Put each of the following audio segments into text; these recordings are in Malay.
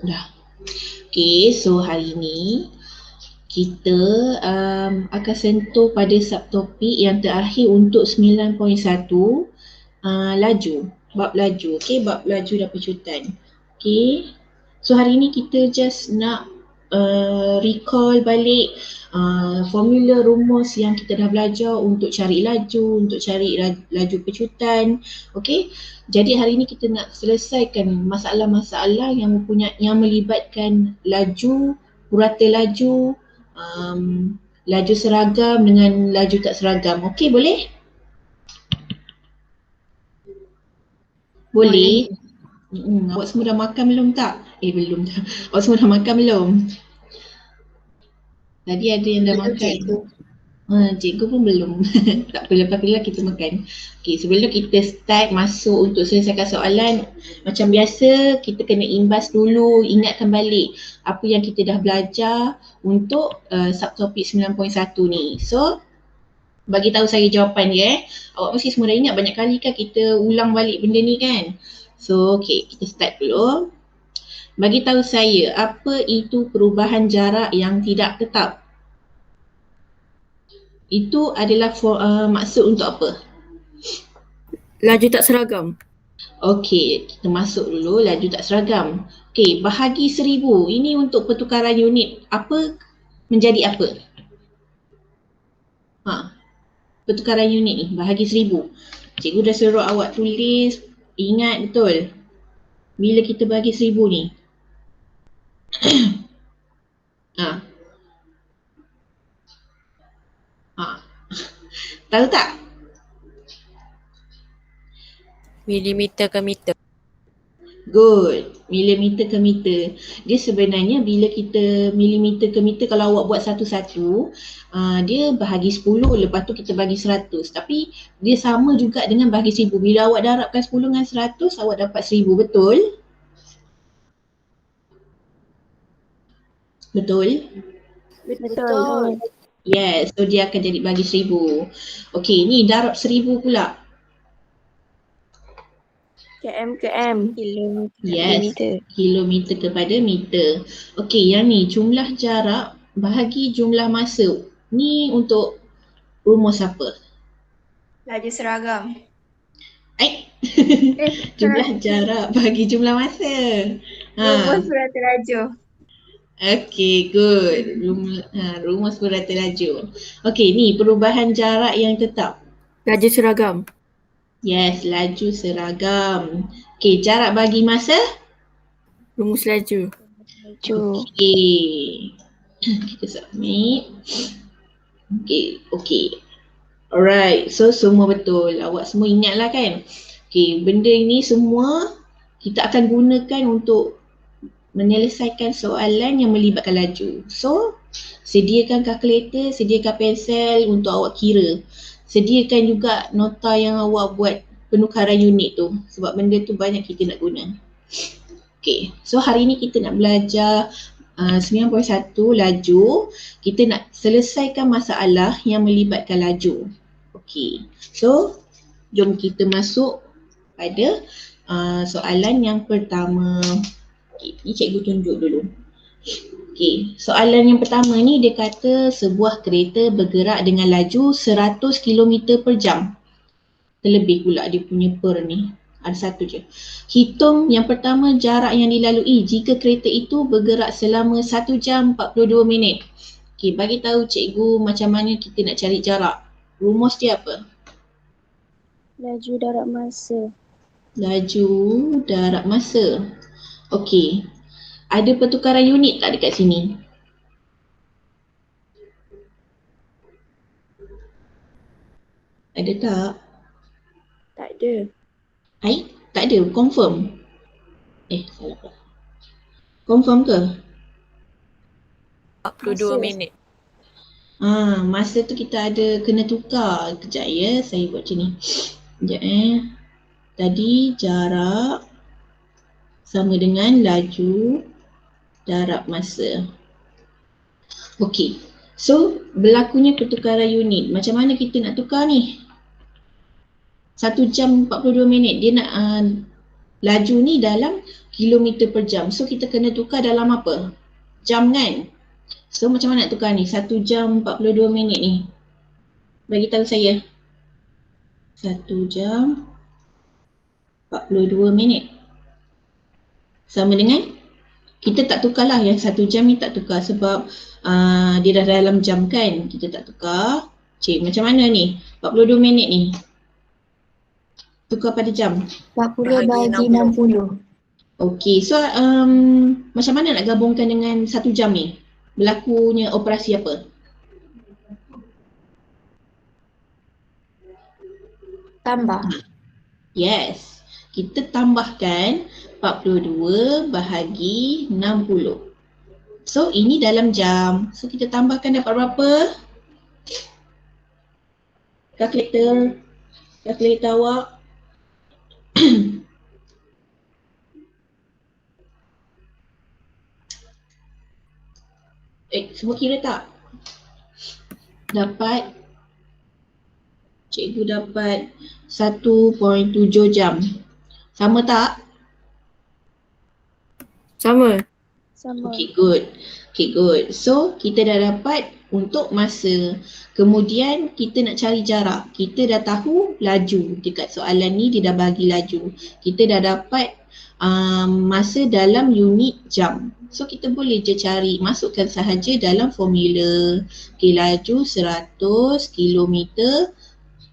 Dah. Okay, so hari ni kita akan sentuh pada subtopik yang terakhir untuk 9.1 laju, bab laju. Okay, bab laju dan pecutan. Okay, so hari ni kita just nak recall balik formula rumus yang kita dah belajar untuk cari laju, untuk cari laju pecutan. Okay, jadi hari ni kita nak selesaikan masalah-masalah yang melibatkan laju, purata laju, laju seragam dengan laju tak seragam. Okay, boleh? Boleh. Awak semua dah makan belum tak? Belum tak. Awak semua dah makan belum? Tadi ada yang dah makan. Cikgu pun belum. Tak apa, lepas kita makan. Okay, sebelum kita start masuk untuk selesaikan soalan, macam biasa kita kena imbas dulu, ingatkan balik apa yang kita dah belajar untuk subtopik 9.1 ni. So, bagi tahu saya jawapan dia. Awak mesti semua dah ingat, banyak kali kan kita ulang balik benda ni kan. So, okay, kita start dulu. Bagi tahu saya, apa itu perubahan jarak yang tidak tetap? Itu adalah maksud untuk apa? Laju tak seragam. Okey, kita masuk dulu laju tak seragam. Okey, bahagi 1000. Ini untuk pertukaran unit. Apa menjadi apa? Pertukaran unit ni, bahagi 1000. Cikgu dah suruh awak tulis, ingat betul. Bila kita bahagi 1000 ni. Tahu tak? Milimeter ke meter. Good, milimeter ke meter. Dia sebenarnya bila kita milimeter ke meter, kalau awak buat satu-satu, dia bahagi 10, lepas tu kita bagi 100. Tapi dia sama juga dengan bahagi 1000. Bila awak darabkan 10 dengan 100, awak dapat 1000, betul? Betul? Betul. Yes, so dia akan jadi bagi 1000. Okey, ni darab 1000 pula. km. Yes, kilometer kepada meter. Okey, yang ni jumlah jarak bahagi jumlah masa. Ni untuk rumus apa? Laju seragam. Jumlah jarak bagi jumlah masa. Rumus purata laju. Okey, good. Rumus purata laju. Okey, ni perubahan jarak yang tetap. Laju seragam. Yes, laju seragam. Okey, jarak bagi masa? Rumus laju. Okey. Kita submit. Okey. Alright, so semua betul. Awak semua ingatlah kan? Okey, benda ini semua kita akan gunakan untuk menyelesaikan soalan yang melibatkan laju. So, sediakan kalkulator, sediakan pensel untuk awak kira. Sediakan juga nota yang awak buat penukaran unit tu, sebab benda tu banyak kita nak guna. Okay, so hari ni kita nak belajar 9.1 laju. Kita nak selesaikan masalah yang melibatkan laju. Okay, so jom kita masuk pada soalan yang pertama. Okay, ni cikgu tunjuk dulu. Okay, soalan yang pertama ni dia kata sebuah kereta bergerak dengan laju 100 km per jam. Terlebih pula dia punya per ni. Ada satu je. Hitung yang pertama jarak yang dilalui jika kereta itu bergerak selama 1 jam 42 minit. Okay, bagi tahu cikgu macam mana kita nak cari jarak. Rumus dia apa? Laju darab masa. Laju darab masa. Okey. Ada pertukaran unit tak dekat sini? Ada tak? Tak ada. Tak ada. Confirm? Salah pula. Confirm ke? 42 minit. Masa tu kita ada kena tukar. Kejap ya, saya buat macam ni. Kejap Tadi jarak sama dengan laju darab masa. Okey. So, berlakunya pertukaran unit. Macam mana kita nak tukar ni? 1 jam 42 minit. Dia nak Laju ni dalam kilometer per jam. So kita kena tukar dalam apa? Jam kan? So macam mana nak tukar ni? 1 jam 42 minit ni. Bagi tahu saya. 1 jam 42 minit. Sama dengan kita tak tukar lah, yang 1 jam ni tak tukar sebab dia dah dalam jam kan. Kita tak tukar. Cik, macam mana ni? 42 minit ni. Tukar pada jam. 40 bagi 60. Okey, so macam mana nak gabungkan dengan 1 jam ni? Berlakunya operasi apa? Tambah. Yes, kita tambahkan 42 bahagi 60. So ini dalam jam. So kita tambahkan dapat berapa? Kalkulator awak. Semua kira tak? Dapat, cikgu dapat 1.7 jam. Sama tak? Sama. Sama. Okay, good. So, kita dah dapat untuk masa. Kemudian, kita nak cari jarak. Kita dah tahu laju. Dekat soalan ni, dia dah bagi laju. Kita dah dapat masa dalam unit jam. So, kita boleh je cari, masukkan sahaja dalam formula. Okay, laju 100 km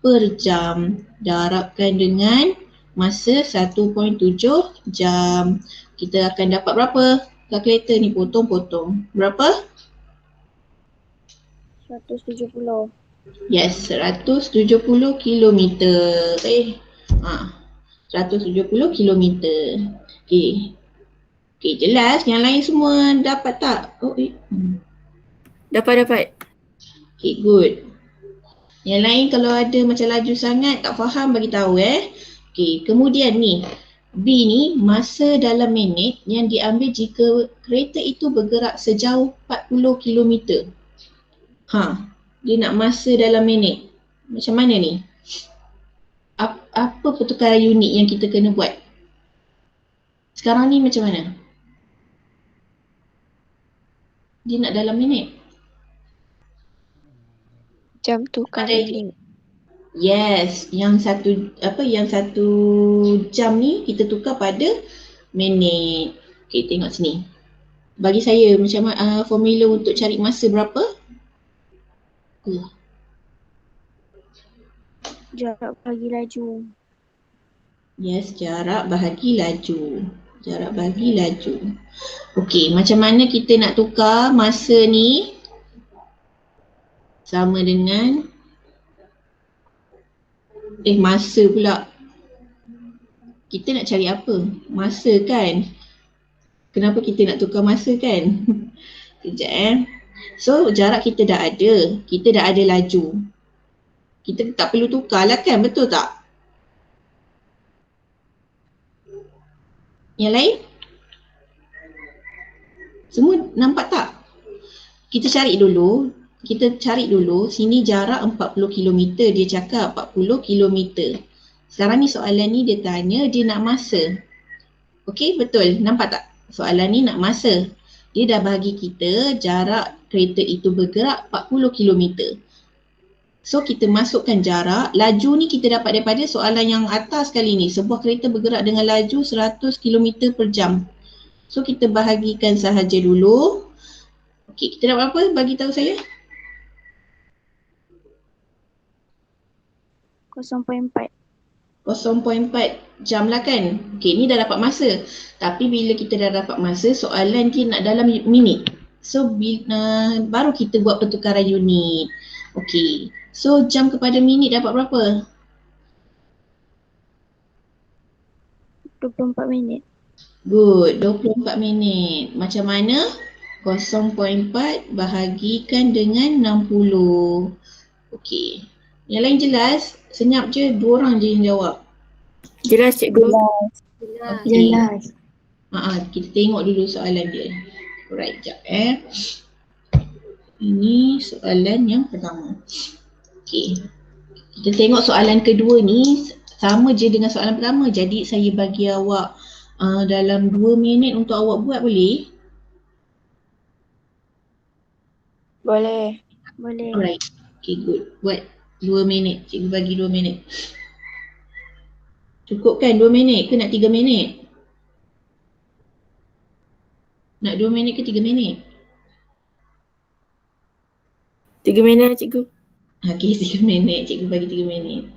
per jam. Darabkan dengan masa 1.7 jam. Kita akan dapat berapa? Kalkulator ni potong-potong. Berapa? 170. Yes, 170 kilometer. 170 kilometer. Okay, jelas. Yang lain semua dapat tak? Dapat. Okay, good. Yang lain kalau ada macam laju sangat, tak faham, bagi tahu Okay, kemudian ni. B ni masa dalam minit yang diambil jika kereta itu bergerak sejauh 40 km. Dia nak masa dalam minit. Macam mana ni? Apa pertukaran unit yang kita kena buat? Sekarang ni macam mana? Dia nak dalam minit. Jam tukar minit. Yes, yang satu jam ni kita tukar pada minit. Okay, tengok sini. Bagi saya macam formula untuk cari masa berapa? Jarak bagi laju. Yes, jarak bahagi laju. Okey, macam mana kita nak tukar masa ni? Sama dengan masa pula. Kita nak cari apa? Masa kan? Kenapa kita nak tukar masa kan? Sekejap So, jarak kita dah ada. Kita dah ada laju. Kita tak perlu tukar lah kan? Betul tak? Yang lain? Semua nampak tak? Kita cari dulu. Sini jarak 40 km. Dia cakap 40 km. Sekarang ni soalan ni dia tanya dia nak masa. Okey, betul. Nampak tak? Soalan ni nak masa. Dia dah bagi kita jarak kereta itu bergerak 40 km. So kita masukkan jarak. Laju ni kita dapat daripada soalan yang atas kali ni. Sebuah kereta bergerak dengan laju 100 km per jam. So kita bahagikan sahaja dulu. Okey, kita dapat apa? Bagi tahu saya. 0.4. 0.4 jam lah kan. Okey, ni dah dapat masa. Tapi bila kita dah dapat masa, soalan dia nak dalam minit. So baru kita buat pertukaran unit. Okey. So jam kepada minit dapat berapa? 24 minit. Good, 24 minit. Macam mana? 0.4 bahagikan dengan 60. Okey. Yang lain jelas? Senyap je, 2 orang je yang jawab. Jelas cikgu. Okay. Kita tengok dulu soalan dia. Alright, sekejap Ini soalan yang pertama. Okay. Kita tengok soalan kedua ni. sama je dengan soalan pertama. Jadi saya bagi awak dalam 2 minit untuk awak buat boleh? Boleh. Boleh. Alright. Okay, good. Buat 2 minit. Cikgu bagi 2 minit. Cukup kan 2 minit ke nak 3 minit? Nak 2 minit ke 3 minit? 3 minit lah cikgu. Okay, 3 minit. Cikgu bagi 3 minit.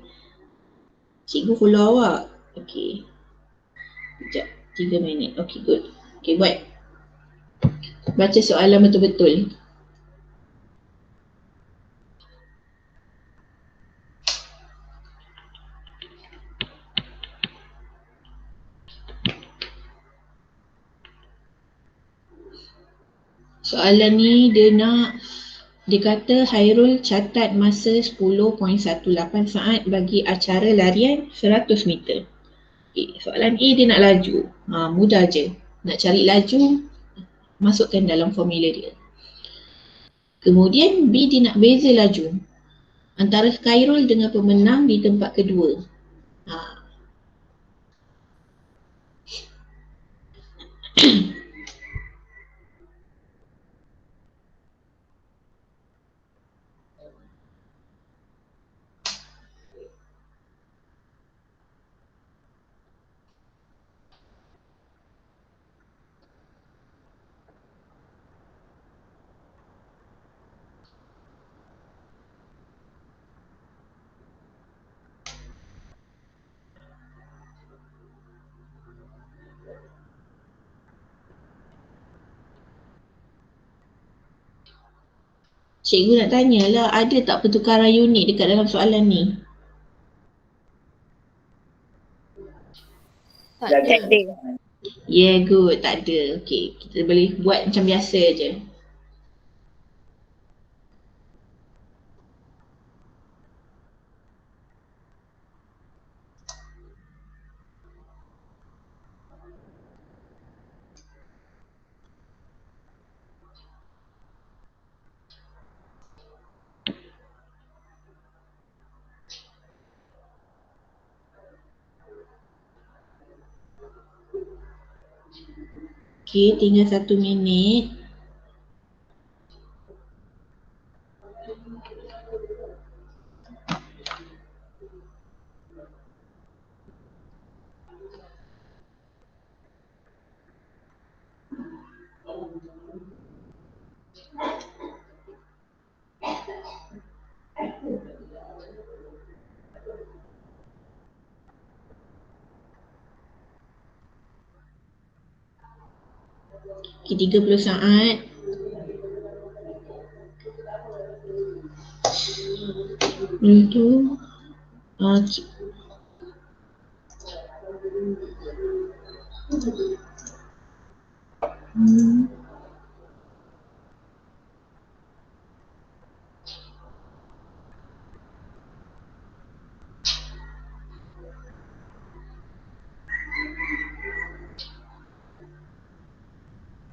Cikgu follow awak. Okay. Sekejap. 3 minit. Okay, good. Okay, buat. Baca soalan betul-betul. Soalan ni dia kata Hairul catat masa 10.18 saat bagi acara larian 100 meter. Okay, soalan A dia nak laju. Mudah je. Nak cari laju, masukkan dalam formula dia. Kemudian B dia nak beza laju antara Khairul dengan pemenang di tempat kedua. Cikgu nak tanyalah, ada tak pertukaran unit dekat dalam soalan ni? Tak ada. Yeah, good. Tak ada. Okay, kita boleh buat macam biasa je. Okay, tinggal 1 minit. Okay, 30 saat. Itu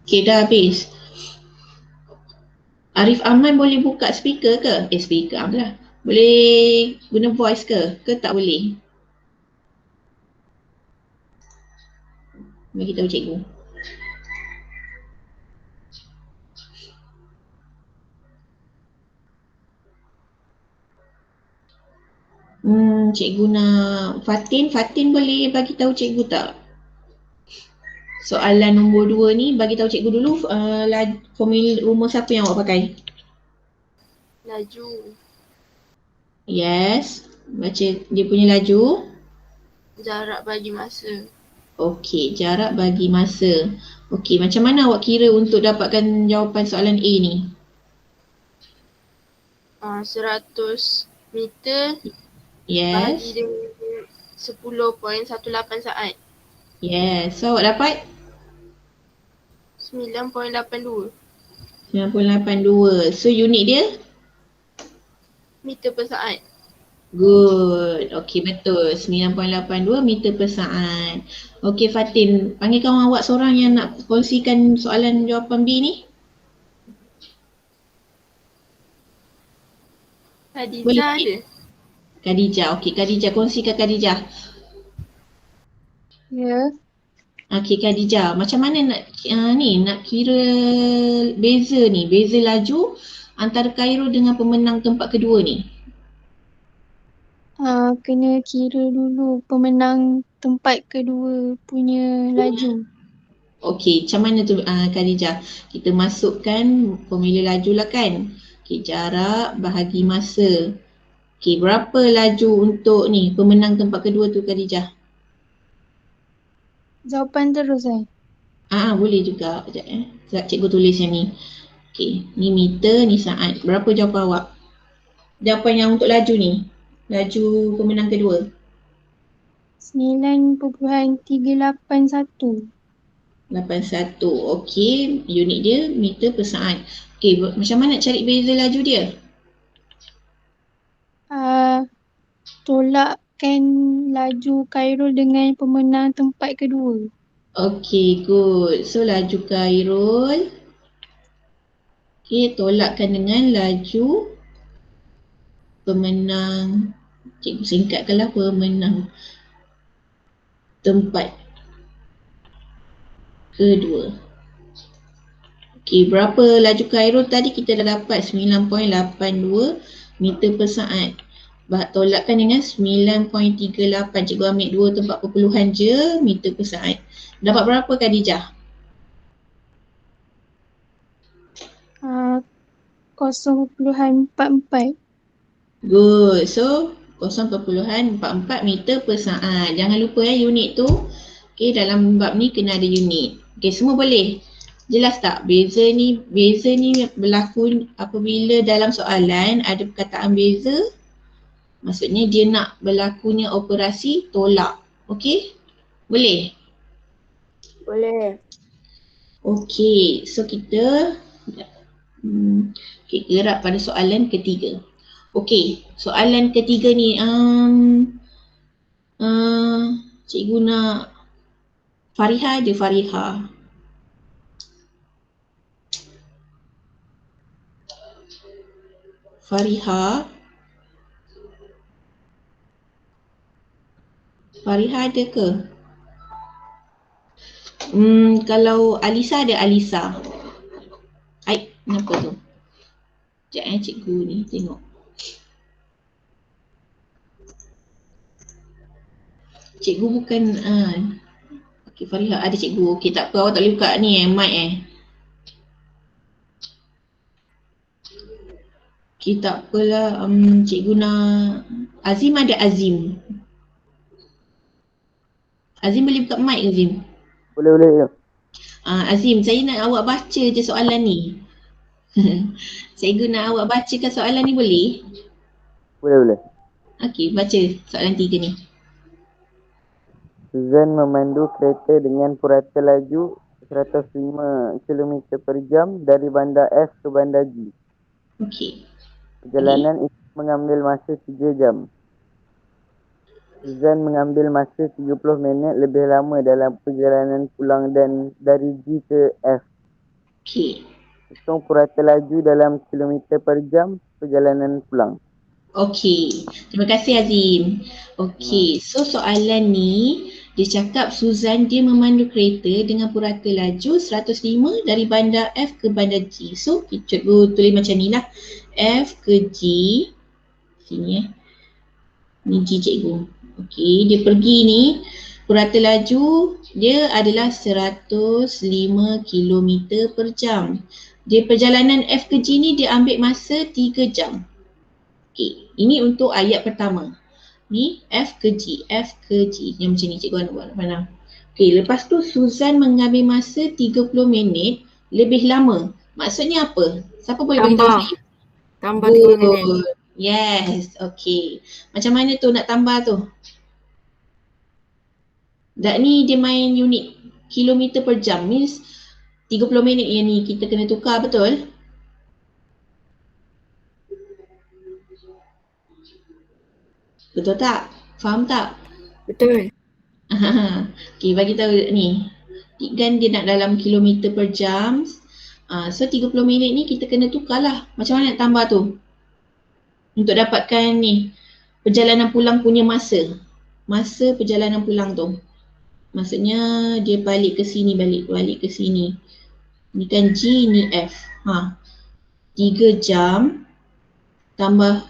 okay, dah habis. Arif Ahmad boleh buka speaker ke? Speaker lah. Boleh guna voice ke? Ke tak boleh? Bagi tahu cikgu. Cikgu nak Fatin boleh bagi tahu cikgu tak? Soalan nombor 2 ni bagi tahu cikgu dulu formula rumus apa yang awak pakai? Laju. Yes. Baca dia punya laju. Jarak bagi masa. Okey, jarak bagi masa. Okey, macam mana awak kira untuk dapatkan jawapan soalan A ni? 100 meter Yes. bagi dengan 10.18 saat. Yes. So awak dapat 9.82 9.82. So unit dia? meter per saat. Good. Okey, betul. 9.82 meter per saat. Okey Fatin, panggil kawan awak seorang yang nak kongsikan soalan jawapan B ni. Hadiza Boleh. ada? Khadijah. Okey, Khadijah kongsikan Khadijah. Ya. Okey Khadijah, macam mana nak kira beza laju antara Khairul dengan pemenang tempat kedua ni? Kena kira dulu pemenang tempat kedua punya laju. Okey, macam mana tu Khadijah? Kita masukkan formula laju lah kan? Okey, jarak bahagi masa. Okey, berapa laju untuk ni pemenang tempat kedua tu Khadijah? Jawapan terus Boleh juga. Sekejap Sekejap cikgu tulis yang ni. Okey, ni meter, ni saat. Berapa jawapan awak? Jawapan yang untuk laju ni. Laju pemenang kedua. 9.381. 81. Okey, unit dia meter per saat. Okey, macam mana nak cari beza laju dia? Tolakkan laju Khairul dengan pemenang tempat kedua. Okey, good. So laju Khairul. Okey, tolakkan dengan laju pemenang. Cikgu singkatkanlah pemenang tempat kedua. Okey, berapa laju Khairul tadi? Kita dah dapat 9.82 meter per saat. Tolakkan dengan 9.38. Cikgu ambil 2 tempat perpuluhan je meter per saat. Dapat berapa Khadijah? 0.44. Good. So 0.44 meter per saat. Jangan lupa unit tu. Okey, dalam bab ni kena ada unit. Okey, semua boleh? Jelas tak? Beza ni berlaku apabila dalam soalan ada perkataan beza. Maksudnya dia nak berlakunya operasi tolak. Okey? Boleh? Boleh. Okey, so kita gerak pada soalan ketiga. Okey, soalan ketiga ni cikgu nak Fariha je, Fariha. Fariha ada ke? Kalau Alisa ada Alisa. Kenapa tu? Sekejap cikgu ni tengok. Cikgu bukan okey, Fariha ada cikgu. Okey, tak apa, awak tak boleh buka ni mic Okey, tak apalah. Cikgu nak Azim ada Azim. Azim boleh buka mic ke Azim? Boleh. Azim, saya nak awak baca je soalan ni. Cikgu nak awak bacakan soalan ni boleh? Boleh. Okey, baca soalan 3 ni. Suzan memandu kereta dengan purata laju 105 km per jam dari bandar F ke bandar G. Okey. Perjalanan itu mengambil masa 3 jam. Suzan mengambil masa 30 minit lebih lama dalam perjalanan pulang dan dari G ke F. Okey. Hitung purata laju dalam kilometer per jam perjalanan pulang. Okey. Terima kasih Azim. Okey, so soalan ni dia cakap Suzan dia memandu kereta dengan purata laju 105 dari bandar F ke bandar G. So cikgu tulis macam ni lah. F ke G. Sini Ni G cikgu. Okey, dia pergi ni. Purata laju dia adalah 105 km per jam. Dia perjalanan F ke G ni dia ambil masa 3 jam. Okey, ini untuk ayat pertama. Ni F ke G. Yang macam ni cikgu buat mana. Okey, lepas tu Suzan mengambil masa 30 minit lebih lama. Maksudnya apa? Siapa boleh beritahu saya? Tambah 30 minit. Yes, okey. Macam mana tu nak tambah tu? Dak ni dia main unit kilometer per jam. Means 30 minit yang ni kita kena tukar, betul? Betul tak? Faham tak? Betul. Okey, bagi tahu ni. Kan dia nak dalam kilometer per jam. So 30 minit ni kita kena tukar lah. Macam mana nak tambah tu? Untuk dapatkan ni perjalanan pulang punya masa. Masa perjalanan pulang tu. Maksudnya dia balik ke sini, balik ke sini. Ni kan G, ni F. 3 jam tambah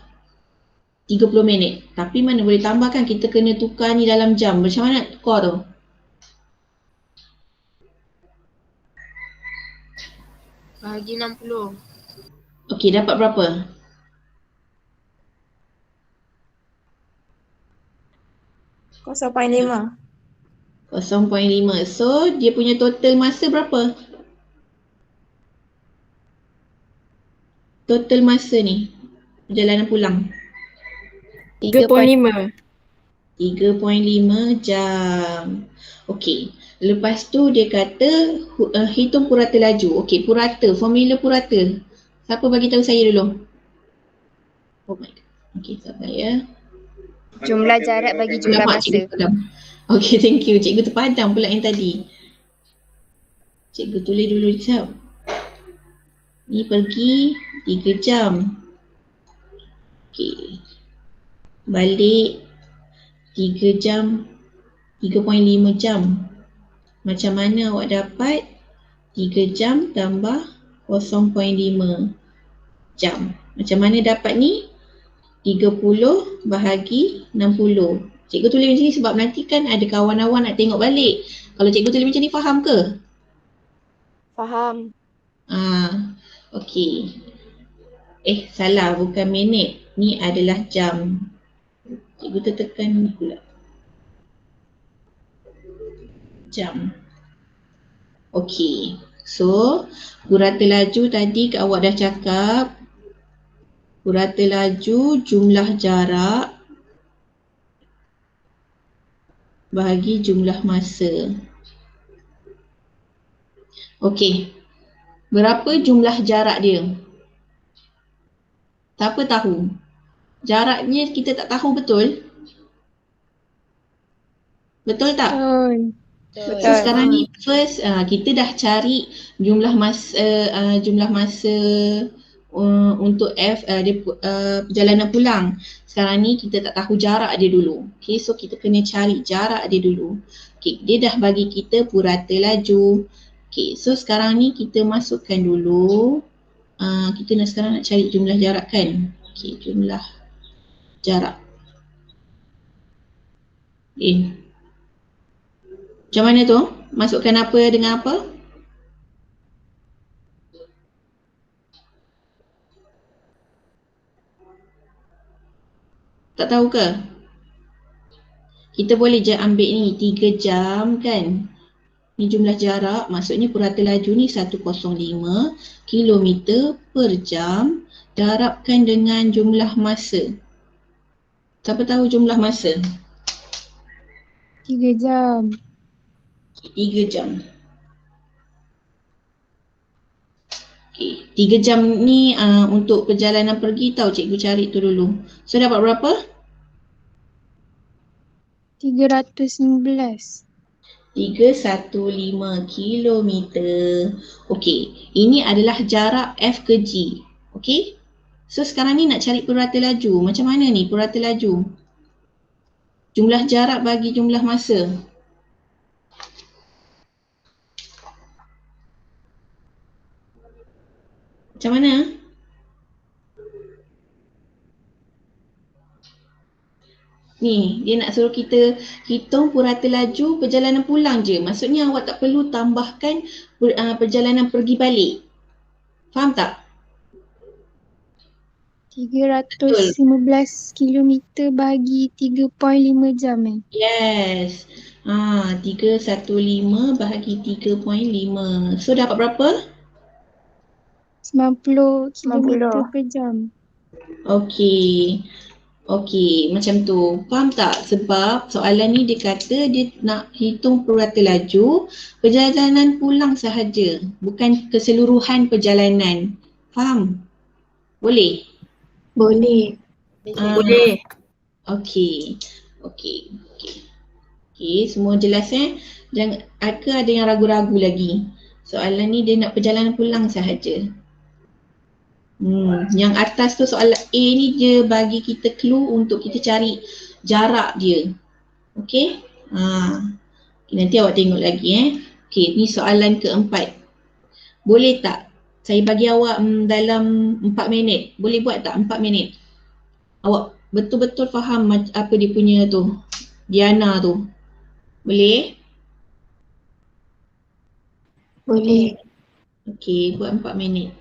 30 minit. Tapi mana boleh tambahkan, kita kena tukar ni dalam jam. Macam mana nak tukar tu? Bahagi 60. Okey, dapat berapa? Kosong poin 5. 0.5. So, dia punya total masa berapa? Total masa ni, perjalanan pulang. 3.5. 3.5 jam. Okey. Lepas tu dia kata hitung purata laju. Okey, purata, formula purata. Siapa bagi tahu saya dulu? Oh my god. Okey, sabar ya. Jumlah jarak bagi jumlah Alamak, masa. cikgu padam. Okey, thank you. Cikgu terpadam pula yang tadi. Cikgu tulis dulu sekejap. Ni pergi 3 jam. Okey. Balik 3 jam, 3.5 jam. Macam mana awak dapat 3 jam tambah 0.5 jam? Macam mana dapat ni? 30 bahagi 60. Cikgu tulis macam ni sebab nanti kan ada kawan-kawan nak tengok balik. Kalau cikgu tulis macam ni faham ke? Faham. Okey. Salah, bukan minit. Ni adalah jam. Cikgu tertekan ni pula. Jam. Okey. So, purata laju tadi awak dah cakap. Purata laju jumlah jarak bahagi jumlah masa. Okey. Berapa jumlah jarak dia? Siapa tahu? Jaraknya kita tak tahu betul? Betul tak? Betul. So sekarang ni first kita dah cari jumlah masa untuk F perjalanan pulang. Sekarang ni kita tak tahu jarak dia dulu. Okay, so kita kena cari jarak dia dulu. Okay, dia dah bagi kita purata laju. Okay, so sekarang ni kita masukkan dulu. Kita sekarang nak cari jumlah jarak kan? Okay, jumlah jarak. Macam mana tu? Masukkan apa dengan apa? Tak tahu ke? Kita boleh je ambil ni 3 jam kan? Ni jumlah jarak, maksudnya purata laju ni 105 km per jam darabkan dengan jumlah masa. Siapa tahu jumlah masa? 3 jam. 3 jam. Okay, 3 jam ni untuk perjalanan pergi tahu cikgu cari tu dulu. So dapat berapa? 315. 315 km. Okey, ini adalah jarak F ke G. Okey? So sekarang ni nak cari purata laju. Macam mana ni purata laju? Jumlah jarak bagi jumlah masa. Macam mana? Ni, dia nak suruh kita hitung purata laju perjalanan pulang je. Maksudnya awak tak perlu tambahkan perjalanan pergi balik. Faham tak? 315 km bagi 3.5 jam Yes. 315 bahagi 3.5. So dapat berapa? 90 km per jam. Okey. Okey, macam tu. Faham tak? Sebab soalan ni dia kata dia nak hitung purata laju perjalanan pulang sahaja, bukan keseluruhan perjalanan. Faham? Boleh? Boleh. Boleh. Okey. Okey, semua jelas Jangan ada yang ragu-ragu lagi. Soalan ni dia nak perjalanan pulang sahaja. Yang atas tu soalan A ni dia bagi kita clue untuk kita cari jarak dia. Okey? Nanti awak tengok lagi Okey, ni soalan keempat. Boleh tak saya bagi awak dalam 4 minit? Boleh buat tak 4 minit? Awak betul-betul faham apa dia punya tu, Diana tu. Boleh? Boleh. Okey, buat 4 minit.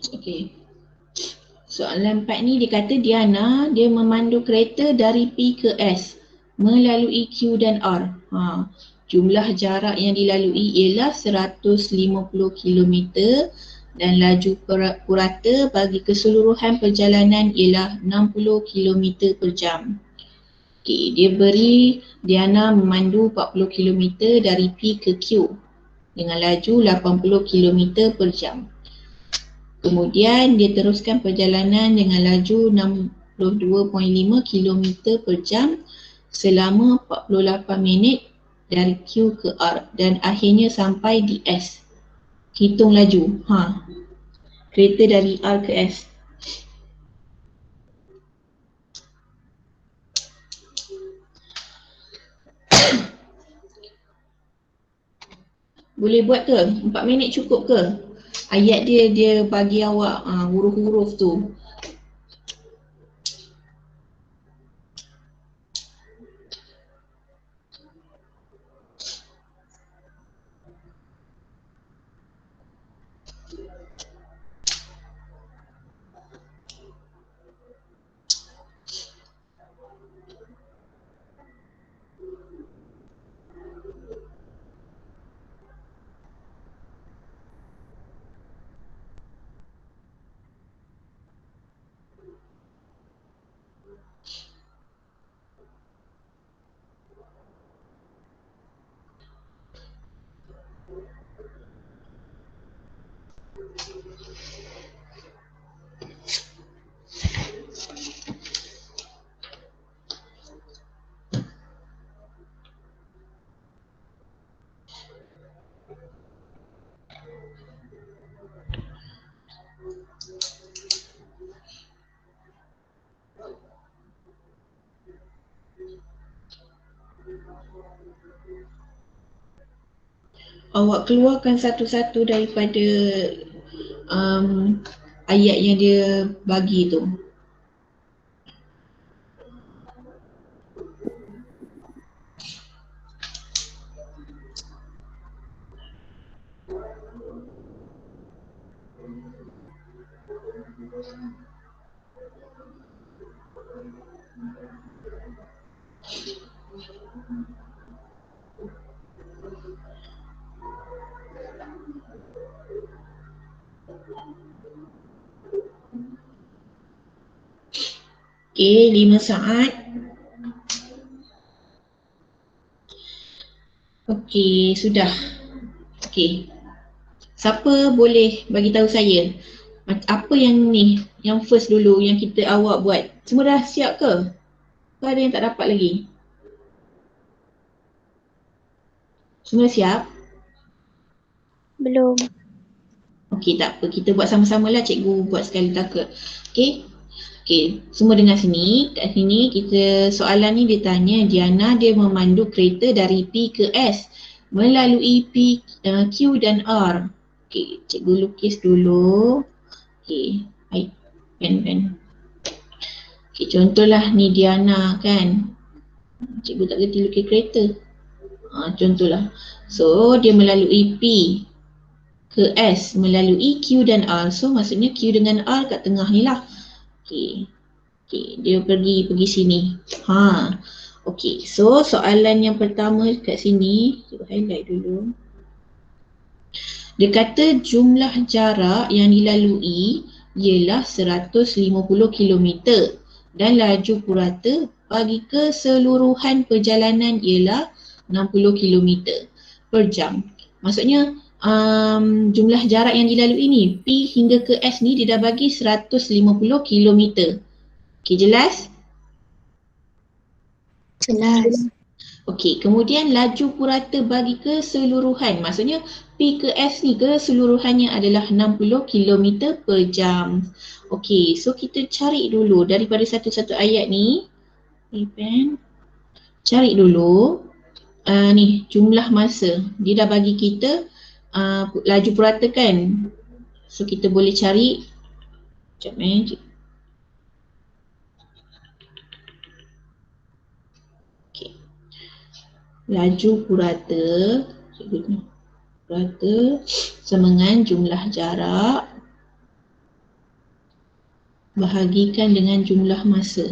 Okey. Soalan 4 ni dia kata Diana dia memandu kereta dari P ke S melalui Q dan R. Jumlah jarak yang dilalui ialah 150 km dan laju purata bagi keseluruhan perjalanan ialah 60 km per jam. Okey, dia beri Diana memandu 40 km dari P ke Q dengan laju 80 km per jam. Kemudian dia teruskan perjalanan dengan laju 62.5 km per jam selama 48 minit dari Q ke R dan akhirnya sampai di S. Hitung laju. Kereta dari R ke S. Boleh buat ke? 4 minit cukup ke? Ayat dia bagi awak huruf-huruf tu. Awak keluarkan satu-satu daripada ayat yang dia bagi tu. Okey, 5 saat. Okey, sudah. Okey. Siapa boleh bagi tahu saya apa yang ni, yang first dulu yang awak buat? Semua dah siap ke? Ke ada yang tak dapat lagi? Semua siap? Belum. Okey, tak apa. Kita buat sama-sama lah, cikgu buat sekali takut. Okey? Okey, semua dengar sini. Kat sini soalan ni dia tanya Diana dia memandu kereta dari P ke S melalui P, Q dan R. Okey, cikgu lukis dulu. Okey, baik. Pen. Okey, contohlah ni Diana kan. Cikgu tak kerti lukis kereta. Contohlah. So, dia melalui P ke S melalui Q dan R. So, maksudnya Q dengan R kat tengah ni lah. Okey. Okey, dia pergi sini. Okey, so soalan yang pertama kat sini, cikgu highlight dulu. Dia kata jumlah jarak yang dilalui ialah 150 km dan laju purata bagi keseluruhan perjalanan ialah 60 km per jam. Maksudnya jumlah jarak yang dilalui ni, P hingga ke S ni dia dah bagi 150 km. Okey, jelas? Jelas. Okey, kemudian laju purata bagi keseluruhan. Maksudnya P ke S ni keseluruhannya adalah 60 km per jam. Okey, so kita cari dulu daripada satu-satu ayat ni. Pen. Cari dulu ni jumlah masa. Dia dah bagi kita laju purata kan. So kita boleh cari. Sekejap laju purata sama dengan jumlah jarak bahagikan dengan jumlah masa.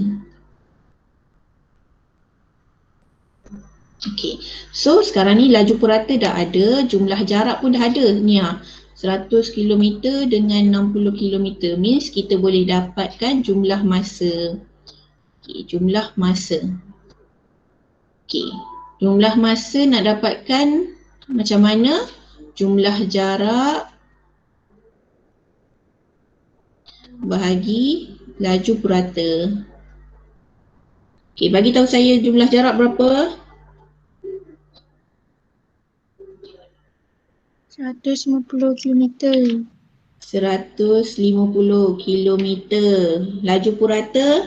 Okey, so sekarang ni laju purata dah ada, jumlah jarak pun dah ada ni 100 km dengan 60 km means kita boleh dapatkan jumlah masa. Okey, jumlah masa. Okey, jumlah masa nak dapatkan macam mana? Jumlah jarak bahagi laju purata. Okey, bagi tahu saya jumlah jarak berapa? 150 km. 150 km. Laju purata?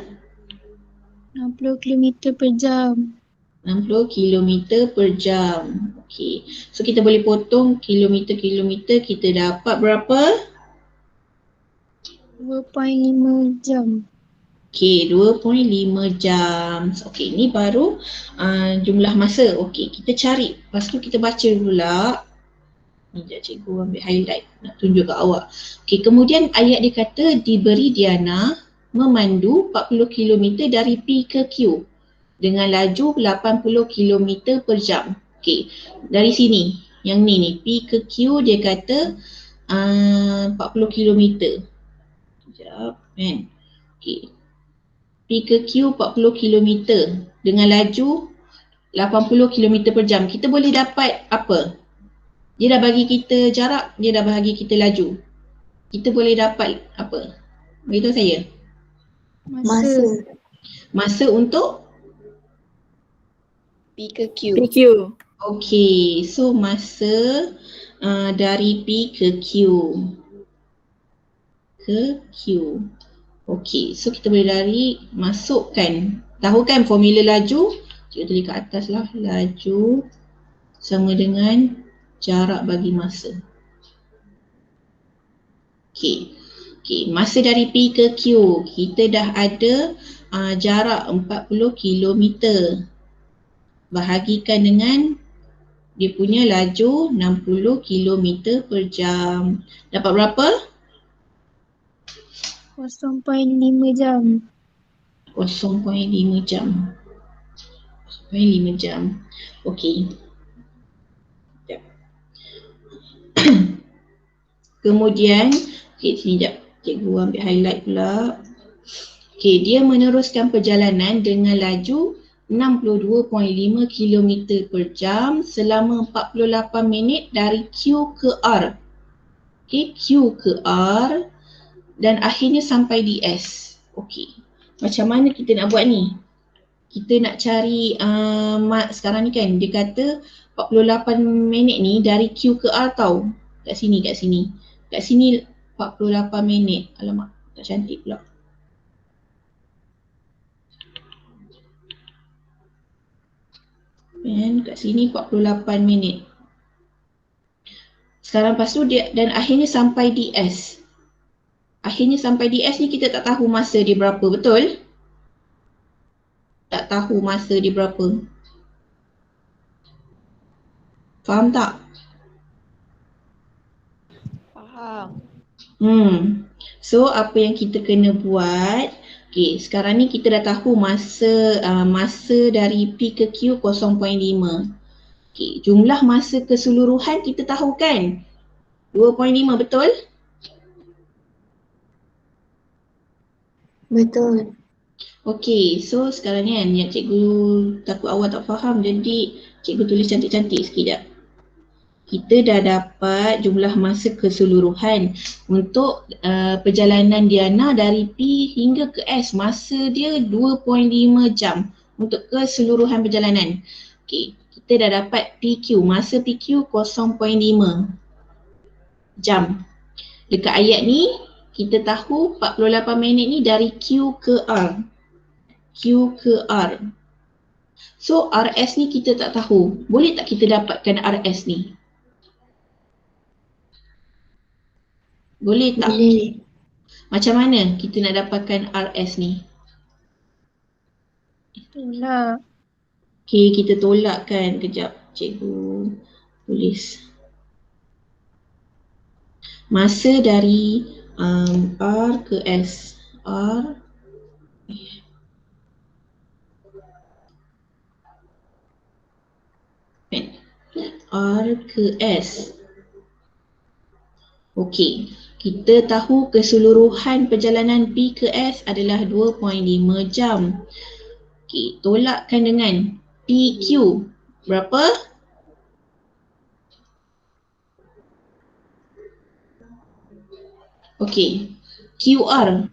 60 km per jam. 60 km per jam. Okey. So kita boleh potong kilometer-kilometer, kita dapat berapa? 2.5 jam. Okey, 2.5 jam. Okey, ni baru jumlah masa. Okey, kita cari. Lepas tu kita baca pula. Ni sekejap cikgu ambil highlight nak tunjuk kat awak. Okey, kemudian ayat dia kata diberi Diana memandu 40 km dari P ke Q dengan laju 80 km per jam. Okey, dari sini yang ni P ke Q dia kata 40 km. Sekejap kan. Okey. P ke Q 40 km dengan laju 80 km per jam. Kita boleh dapat apa? Dia dah bagi kita jarak, dia dah bagi kita laju. Kita boleh dapat apa? Beritahu saya. Masa. Masa untuk? P ke Q. PQ. Okey, so masa dari P ke Q. Okey, so kita boleh masukkan. Tahu kan formula laju? Cikgu tulis kat atas lah. Laju sama dengan jarak bagi masa. Okey, masa dari P ke Q. Kita dah ada jarak 40 km. Bahagikan dengan dia punya laju 60 km per jam. Dapat berapa? 0.5 jam. 0.5 jam. 0.5 jam. Okey. Kemudian, sini sekejap. Cikgu ambil highlight pula. Okey, dia meneruskan perjalanan dengan laju 62.5 km per jam selama 48 minit dari Q ke R. Okey, Q ke R dan akhirnya sampai di S. Okey, macam mana kita nak buat ni? Kita nak cari sekarang ni kan dia kata 48 minit ni dari Q ke R tau. Kat sini. Kat sini 48 minit. Alamak, tak cantik pula. Dan kat sini 48 minit. Sekarang lepas tu dia, dan akhirnya sampai di S. Akhirnya sampai di S ni kita tak tahu masa dia berapa, betul? Tak tahu masa dia berapa. Faham tak? Faham. So apa yang kita kena buat, okay, sekarang ni kita dah tahu masa masa dari P ke Q 0.5. Okay, jumlah masa keseluruhan kita tahu kan? 2.5, betul? Betul. Okay, so sekarang ni kan yang cikgu takut awak tak faham, jadi cikgu tulis cantik-cantik sikit jap. Kita dah dapat jumlah masa keseluruhan untuk perjalanan Diana dari P hingga ke S. Masa dia 2.5 jam untuk keseluruhan perjalanan. Okay, kita dah dapat PQ. Masa PQ 0.5 jam. Dekat ayat ni, kita tahu 48 minit ni dari Q ke R. Q ke R. So RS ni kita tak tahu. Boleh tak kita dapatkan RS ni? Boleh tak? Boleh. Macam mana kita nak dapatkan RS ni? Itulah. Okay, kita tolakkan. Kejap, cikgu tulis. Masa dari R ke S. R ke S. Okey, kita tahu keseluruhan perjalanan P ke S adalah 2.5 jam. Okey, tolakkan dengan PQ. Berapa? Okey, QR.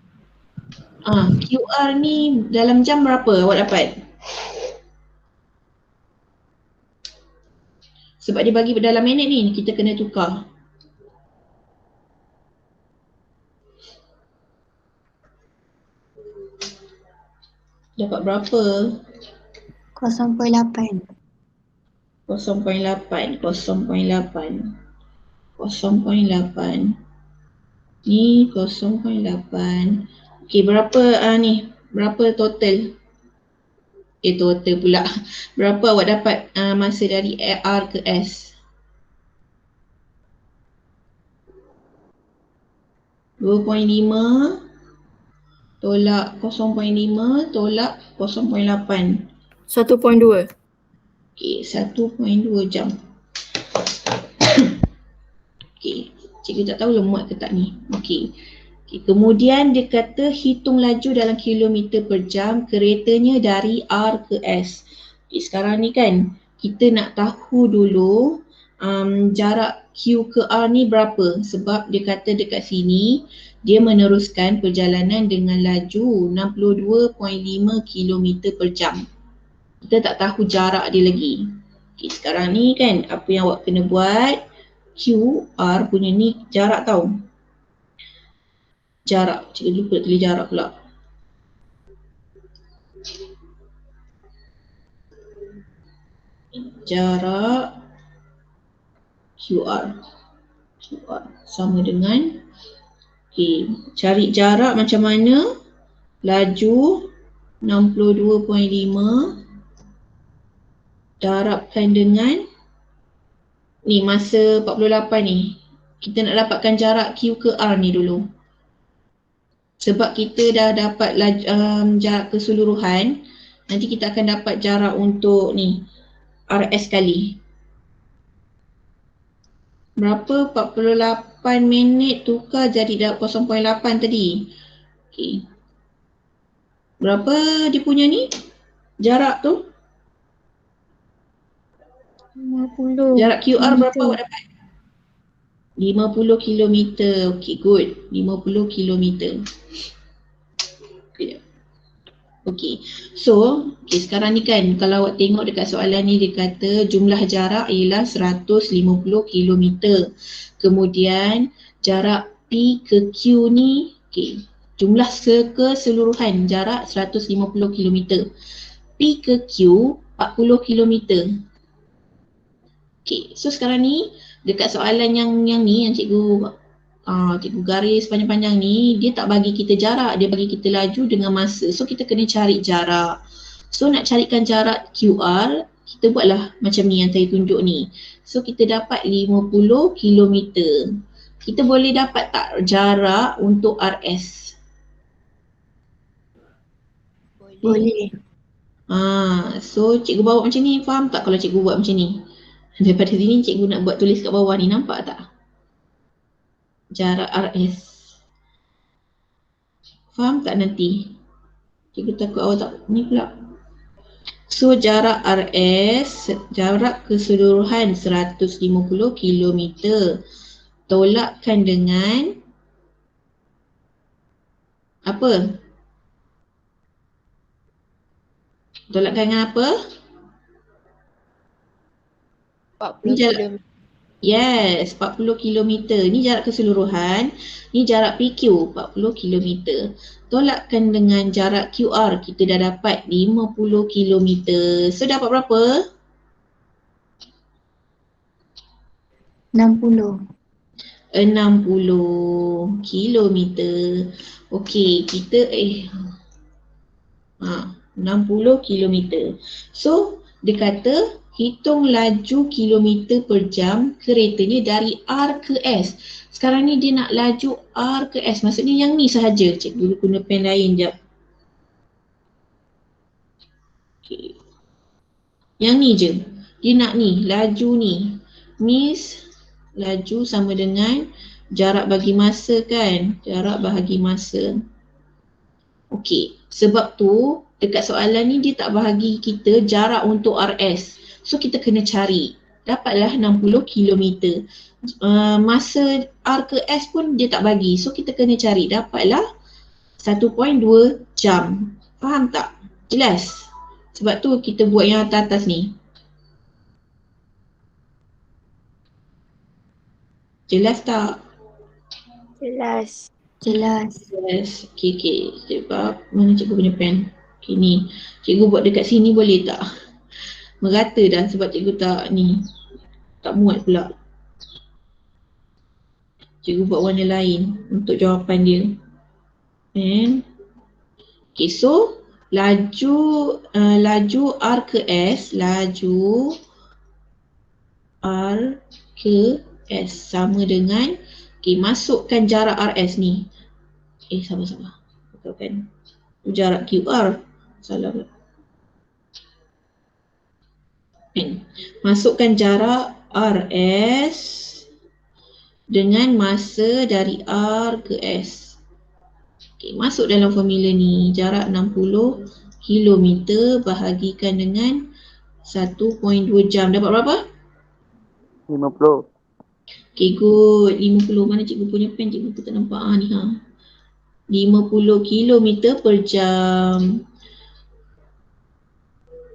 QR ni dalam jam berapa awak dapat? Sebab dia bagi dalam minit ni, kita kena tukar. Dapat berapa? 0.8. 0.8. Ni 0.8. Okey, berapa ni? Berapa total? Total pula. Berapa awak dapat masa dari R ke S? 2.5 tolak 0.5 tolak 0.8. 1.2. Okey, 1.2 jam. Okey, cikgu tak tahu muat ke tak ni. Okey. Kemudian dia kata hitung laju dalam kilometer per jam keretanya dari R ke S. Okey, sekarang ni kan kita nak tahu dulu jarak Q ke R ni berapa, sebab dia kata dekat sini dia meneruskan perjalanan dengan laju 62.5 km per jam. Kita tak tahu jarak dia lagi. Okay, sekarang ni kan apa yang awak kena buat, QR punya ni jarak tau. Jarak, cikgu lupa tulis jarak pula. Jarak QR sama dengan, cari jarak macam mana, laju 62.5 darabkan dengan ni masa 48 ni. Kita nak dapatkan jarak Q ke R ni dulu. Sebab kita dah dapat jarak keseluruhan, nanti kita akan dapat jarak untuk ni RS kali. Berapa? 48 minit tukar jadi 0.8 tadi. Okey. Berapa dia punya ni? Jarak tu? 50. Jarak QR berapa awak dapat? 50 km. Okey, good. 50 km. Okey. So, sekarang ni kan kalau awak tengok dekat soalan ni dia kata jumlah jarak ialah 150 km. Kemudian jarak P ke Q ni, jumlah keseluruhan jarak 150 km. P ke Q 40 km. So sekarang ni dekat soalan yang ni, yang cikgu garis panjang-panjang ni, dia tak bagi kita jarak, dia bagi kita laju dengan masa. So kita kena cari jarak. So nak carikan jarak QR, kita buatlah macam ni yang saya tunjuk ni. So kita dapat 50 km. Kita boleh dapat tak jarak untuk RS? Boleh. So cikgu bawa macam ni, faham tak kalau cikgu buat macam ni? Daripada sini cikgu nak buat tulis kat bawah ni, nampak tak? Jarak RS. Faham tak nanti? Cikgu takut awak tak ni pula. So jarak RS, jarak keseluruhan 150 km. Tolakkan dengan apa? Tolakkan dengan apa? 40 jarak- km. Yes, 40 km. Ni jarak keseluruhan. Ni jarak PQ, 40 km. Tolakkan dengan jarak QR. Kita dah dapat 50 km. So dapat berapa? 60. 60 km. Okey, kita 60 km. So dia kata hitung laju kilometer per jam keretanya dari R ke S. Sekarang ni dia nak laju R ke S. Maksudnya yang ni sahaja. Cikgu guna pen lain jap. Okay. Yang ni je. Dia nak ni, laju ni. Means laju sama dengan jarak bagi masa kan? Jarak bahagi masa. Okey, sebab tu dekat soalan ni dia tak bahagi kita jarak untuk RS. So kita kena cari. Dapatlah 60 km. Masa R ke S pun dia tak bagi. So kita kena cari. Dapatlah 1.2 jam. Faham tak? Jelas? Sebab tu kita buat yang atas ni. Jelas tak? Jelas. Jelas. Yes. Okay. Sebab mana cikgu punya pen? Okay ni. Cikgu buat dekat sini boleh tak? Merata dah sebab cikgu tak ni. Tak muat pula. Cikgu buat warna lain untuk jawapan dia. Okay, so laju R ke S, laju R ke S sama dengan, okay, masukkan jarak RS ni. Sabar. Betulkan. Jarak QR. Salah pula. Masukkan jarak RS dengan masa dari R ke S. Okay, masuk dalam formula ni. Jarak 60 km bahagikan dengan 1.2 jam. Dapat berapa? 50. Okay, good. 50. Mana cikgu punya pen? Cikgu tak nampak ni. 50 km per jam.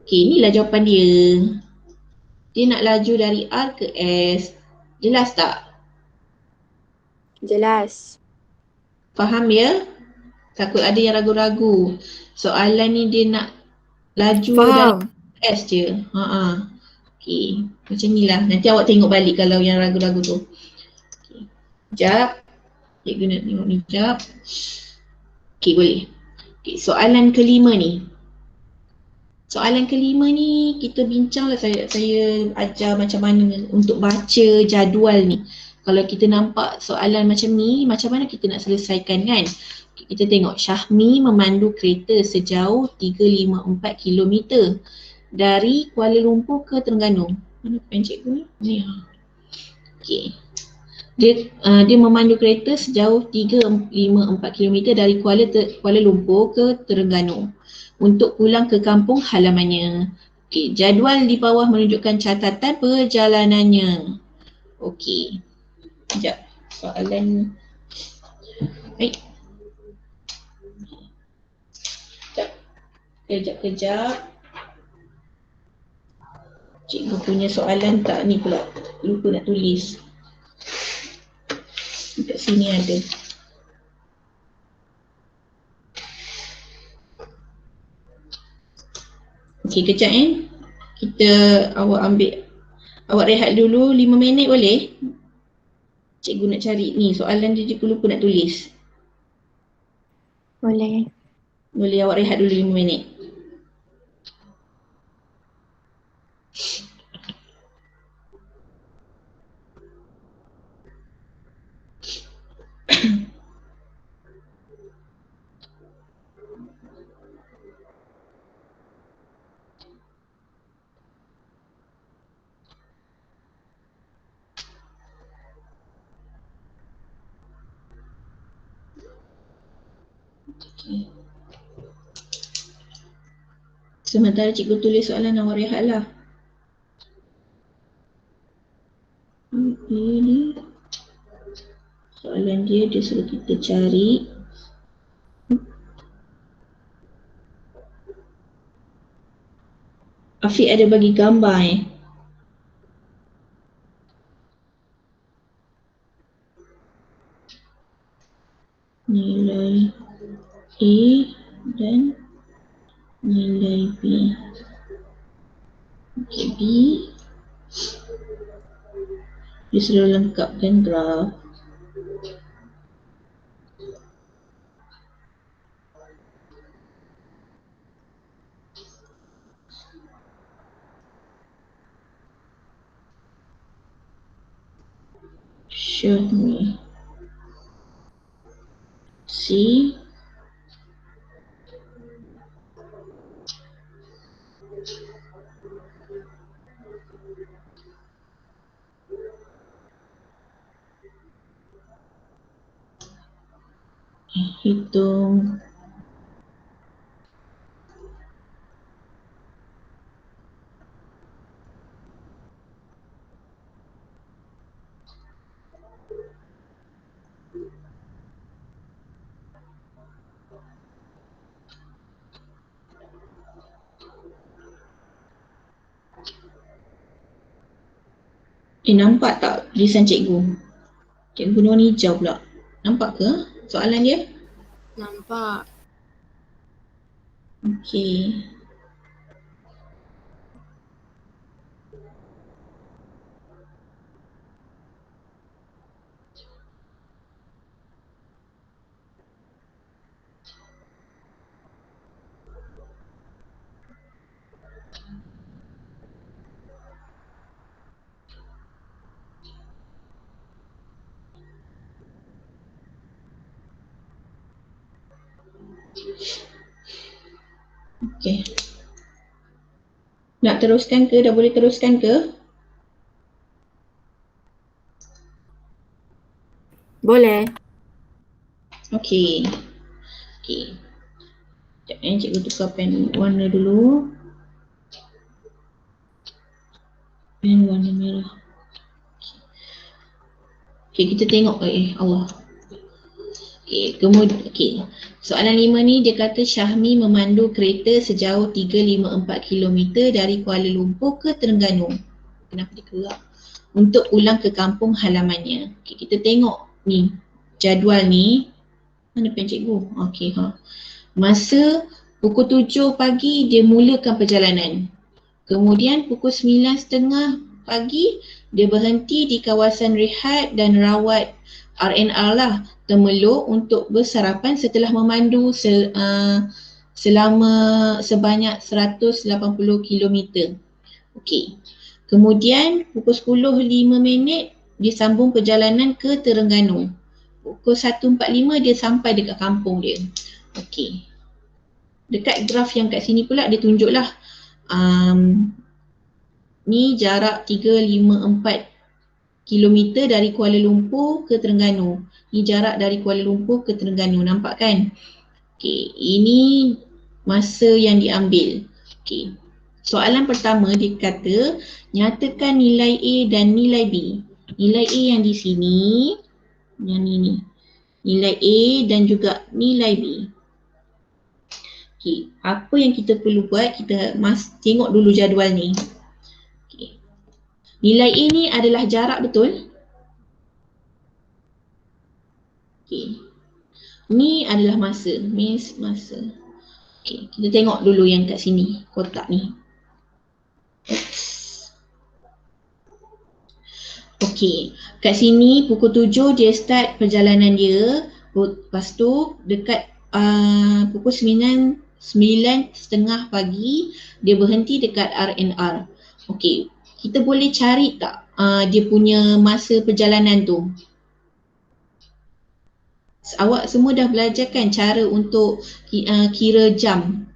Okay, inilah jawapan dia. Dia nak laju dari R ke S. Jelas tak? Jelas. Faham ya? Takut ada yang ragu-ragu. Soalan ni dia nak laju dari Faham. S je. Okay, macam ni lah. Nanti awak tengok balik kalau yang ragu-ragu tu. Okay. Sekejap. Cikgu nak tengok ni sekejap. Okay, boleh. Okay, soalan kelima ni. Soalan kelima ni kita bincang lah, saya ajar macam mana untuk baca jadual ni. Kalau kita nampak soalan macam ni, macam mana kita nak selesaikan kan? Kita tengok Syahmi memandu kereta sejauh 354 km dari Kuala Lumpur ke Terengganu. Mana pen cikgu ni? Ni. Okey. Dia memandu kereta sejauh 354 km dari Kuala Lumpur ke Terengganu untuk pulang ke kampung halamannya. Okey, jadual di bawah menunjukkan catatan perjalanannya. Okey. Sekejap. Soalan. Baik. Kejap. Cikgu punya soalan tak ni pula. Lupa nak tulis. Dekat sini ada. Okey, kejap awak rehat dulu 5 minit boleh? Cikgu nak cari ni soalan dia, cikgu lupa nak tulis. Boleh. Boleh awak rehat dulu 5 minit. Okay. Sementara cikgu tulis soalan, awak rehatlah. Ini soalan dia suruh kita cari. Afiq ada bagi gambar nilai A dan nilai B. Okay, B dia sudah lengkapkan graf. Show me C hitung nampak tak tulisan cikgu? Cikgu guna warna hijau pula. Nampak ke soalan dia? Nampak. Okey. Okey. Nak teruskan ke? Dah boleh teruskan ke? Boleh. Okey. Okey. Sekejap cikgu tukar pen warna dulu. Pen warna merah. Okey, kita tengok Allah. Okey, kemudian soalan 5 ni dia kata Syahmi memandu kereta sejauh 354 km dari Kuala Lumpur ke Terengganu. Kenapa dia kerak? Untuk pulang ke kampung halamannya. Okey, kita tengok ni jadual ni. Mana pen cikgu? Okey, masa pukul 7 pagi dia mulakan perjalanan. Kemudian pukul 9.30 pagi dia berhenti di kawasan rehat dan rawat RNR lah, Temeluk untuk bersarapan setelah memandu selama sebanyak 180 km. Okey. Kemudian pukul 10.05 dia sambung perjalanan ke Terengganu. Pukul 1.45 dia sampai dekat kampung dia. Okey. Dekat graf yang kat sini pula dia tunjuklah ni jarak 354 km dari Kuala Lumpur ke Terengganu. Ni jarak dari Kuala Lumpur ke Terengganu, nampak kan? Okey, ini masa yang diambil. Okey. Soalan pertama dia kata nyatakan nilai A dan nilai B. Nilai A yang di sini, yang ni. Nilai A dan juga nilai B. Okey, apa yang kita perlu buat? Kita tengok dulu jadual ni. Okey. Nilai A ni adalah jarak, betul? Okey. Ni adalah masa, masa. Okey, kita tengok dulu yang kat sini, kotak ni. Okey, kat sini pukul 7 dia start perjalanan dia. Lepas tu dekat pukul 9:30 pagi dia berhenti dekat R&R. Okey, kita boleh cari tak dia punya masa perjalanan tu? Awak semua dah belajar kan cara untuk kira jam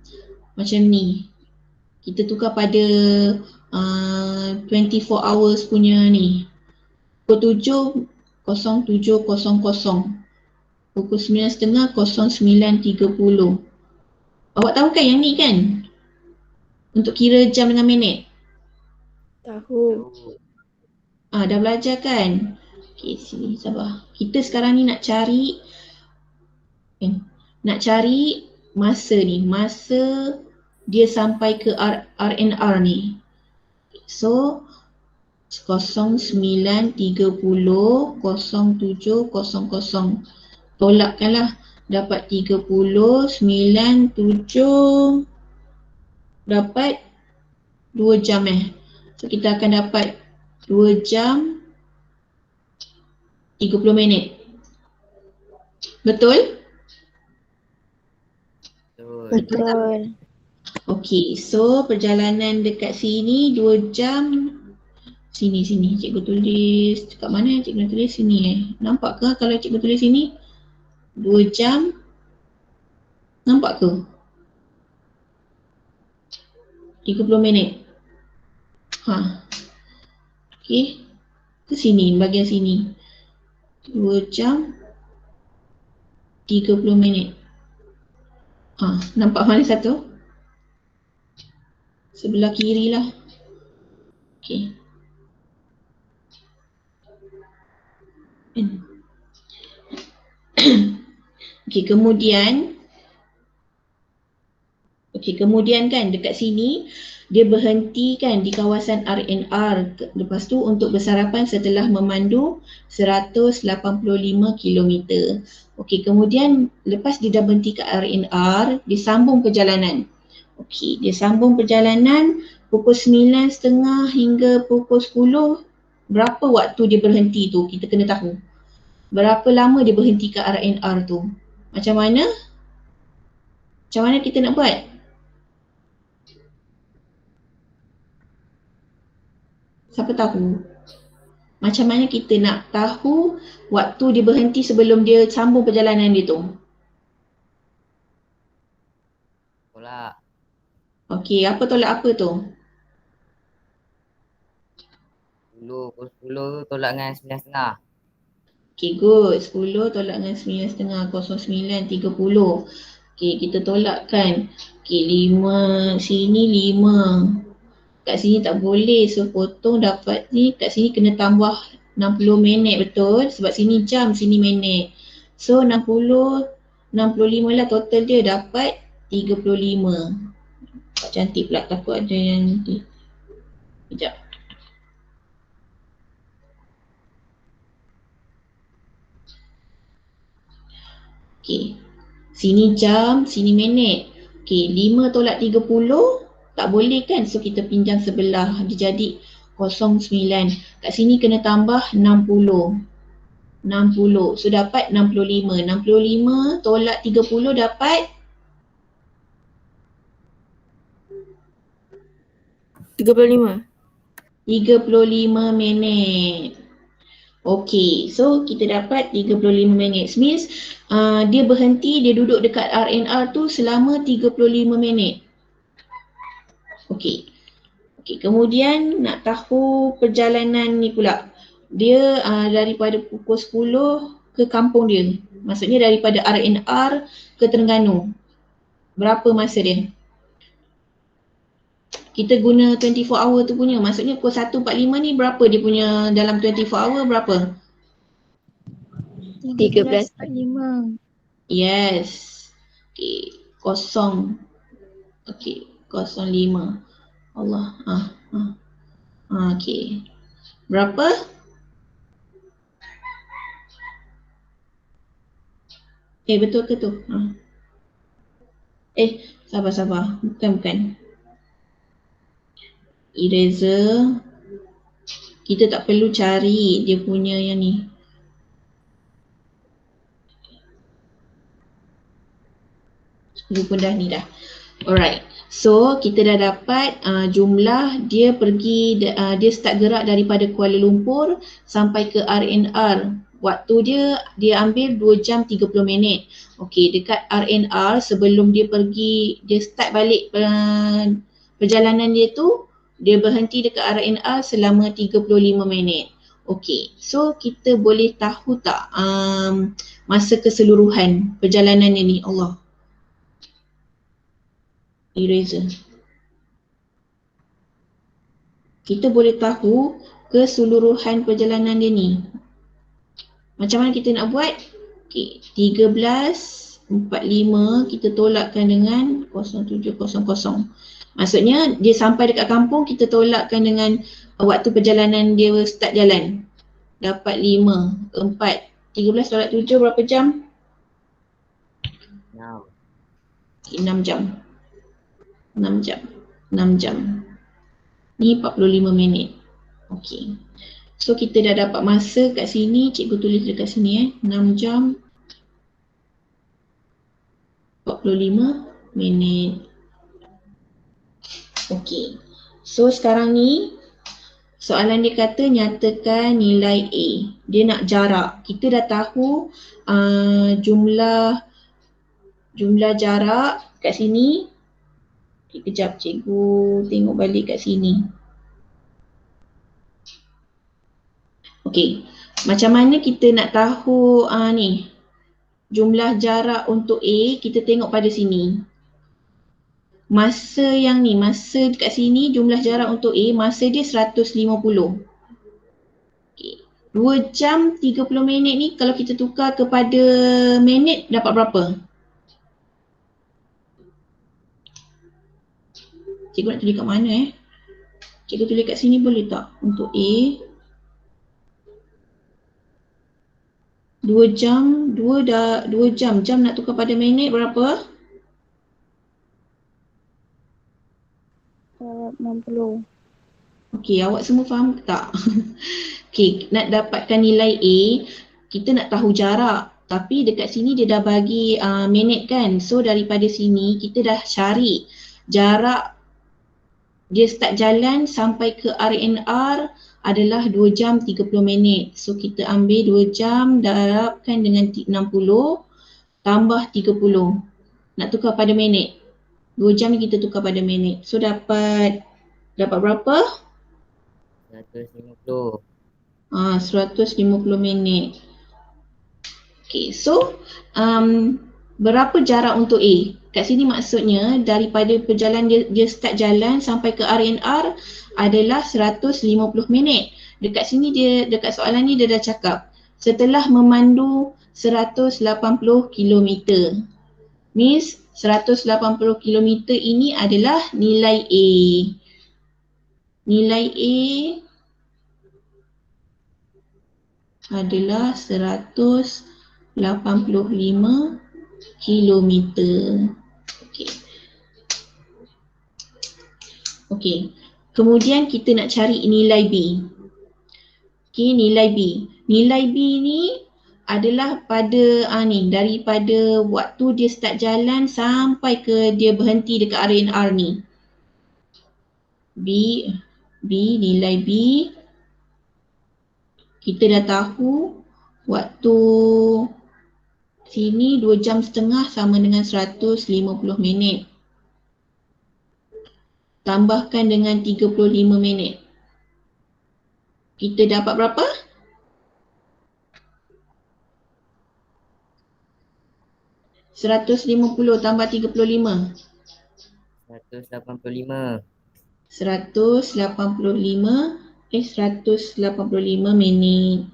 macam ni. Kita tukar pada 24 hours punya ni. Pukul 7, 07:00. Pukul 9:30, 09:30. Awak tahu kan yang ni kan? Untuk kira jam dengan minit. Tahu. Dah belajar kan? Okey, sini sabar. Kita sekarang ni nak cari masa ni. Masa dia sampai ke R&R ni. So 09:30, 07:00. Tolakkanlah. Dapat 30, 97. Dapat 2 jam So kita akan dapat 2 jam 30 minit. Betul? Betul. Okey, so perjalanan dekat sini 2 jam. Sini, cikgu tulis. Dekat mana cikgu tulis? Sini Nampak ke kalau cikgu tulis sini? 2 jam. Nampak ke? 30 minit. Okey. Ke sini, bahagian sini. 2 jam 30 minit. Nampak mana satu? Sebelah kiri lah. Okey. Okey, kemudian kan dekat sini dia berhenti kan di kawasan R&R. Lepas tu untuk bersarapan setelah memandu 185 km. Okey, kemudian lepas dia dah berhenti kat R&R, dia sambung perjalanan. Okey, dia sambung perjalanan pukul 9:30 hingga pukul 10. Berapa waktu dia berhenti tu kita kena tahu. Berapa lama dia berhenti kat R&R tu. Macam mana kita nak buat? Siapa tahu? Macam mana kita nak tahu waktu dia berhenti sebelum dia sambung perjalanan dia tu? Tolak. Okey, apa tolak apa tu? 10 tolak dengan 9:30. Okey, good. 10 tolak dengan 9:30, 09:30. Okey, kita tolakkan. Okey, 5. Sini 5. Kat sini tak boleh. So, potong dapat ni. Kat sini kena tambah 60 minit, betul? Sebab sini jam, sini minit. So, 60, 65 lah total dia dapat 35. Tak cantik pula, takut ada yang ni. Sekejap. Okey. Sini jam, sini minit. Okey, 5 tolak 30 tak boleh kan? So kita pinjam sebelah. Dia jadi 09. Kat sini kena tambah 60. 60. So dapat 65. 65 tolak 30 dapat 35. 35 minit. Okey, so kita dapat 35 minit. Means dia berhenti, dia duduk dekat R&R tu selama 35 minit. Okey. Kemudian nak tahu perjalanan ni pula. Dia daripada pukul 10 ke kampung dia. Maksudnya daripada R&R ke Terengganu. Berapa masa dia? Kita guna 24 hour tu punya. Maksudnya pukul 1.45 ni berapa dia punya dalam 24 hour berapa? 13.45. Yes. Okey, 0. Okey, 05. Allah. Okey. Berapa? Betul ke tu? Sabar. Bukan. Eraser. Kita tak perlu cari dia punya yang ni. Lupa dah ni dah. Alright. So kita dah dapat jumlah dia pergi, dia start gerak daripada Kuala Lumpur sampai ke RNR. Waktu dia ambil 2 jam 30 minit. Okey, dekat RNR sebelum dia pergi, dia start balik perjalanan dia tu, dia berhenti dekat RNR selama 35 minit. Okey, so kita boleh tahu tak masa keseluruhan perjalanan ni? Allah. Eraser. Kita boleh tahu keseluruhan perjalanan dia ni. Macam mana kita nak buat? Okay, 13.45 kita tolakkan dengan 0700. Maksudnya dia sampai dekat kampung, kita tolakkan dengan waktu perjalanan dia start jalan. Dapat 5, 4, 13 tolak 7 berapa jam? 6 jam. 6 jam. Ni 45 minit. Okey. So kita dah dapat masa kat sini, cikgu tulis dekat sini 6 jam 45 minit. Okey. So sekarang ni soalan dia kata nyatakan nilai A. Dia nak jarak. Kita dah tahu jumlah jarak kat sini. Kejap cikgu tengok balik kat sini. Okey, macam mana kita nak tahu ni jumlah jarak untuk A? Kita tengok pada sini. Masa yang ni, masa kat sini jumlah jarak untuk A, masa dia 150. Okey, 2 jam 30 minit ni kalau kita tukar kepada minit dapat berapa? Cikgu nak tulis kat mana Cikgu tulis kat sini boleh tak? Untuk A 2 jam, 2 jam. Jam nak tukar pada minit berapa? 60. Okey, awak semua faham tak? Okey, nak dapatkan nilai A, kita nak tahu jarak. Tapi dekat sini dia dah bagi minit kan. So daripada sini kita dah cari jarak dia start jalan sampai ke RNR adalah 2 jam 30 minit. So kita ambil 2 jam darabkan dengan 60 tambah 30. Nak tukar pada minit. 2 jam ni kita tukar pada minit. So dapat berapa? 150. 150 minit. Okay, so berapa jarak untuk A? Kat sini maksudnya daripada perjalanan dia start jalan sampai ke RNR adalah 150 minit. Dekat sini dekat soalan ni dia dah cakap setelah memandu 180 km. Means 180 km ini adalah nilai A. Nilai A adalah 185 km. Okey. Kemudian kita nak cari nilai B. Okey, nilai B. Nilai B ni adalah pada daripada waktu dia start jalan sampai ke dia berhenti dekat RNR ni. B nilai B kita dah tahu waktu sini 2 jam setengah sama dengan 150 minit. Tambahkan dengan 35 minit. Kita dapat berapa? $150 tambah 35. 185. 185 minit.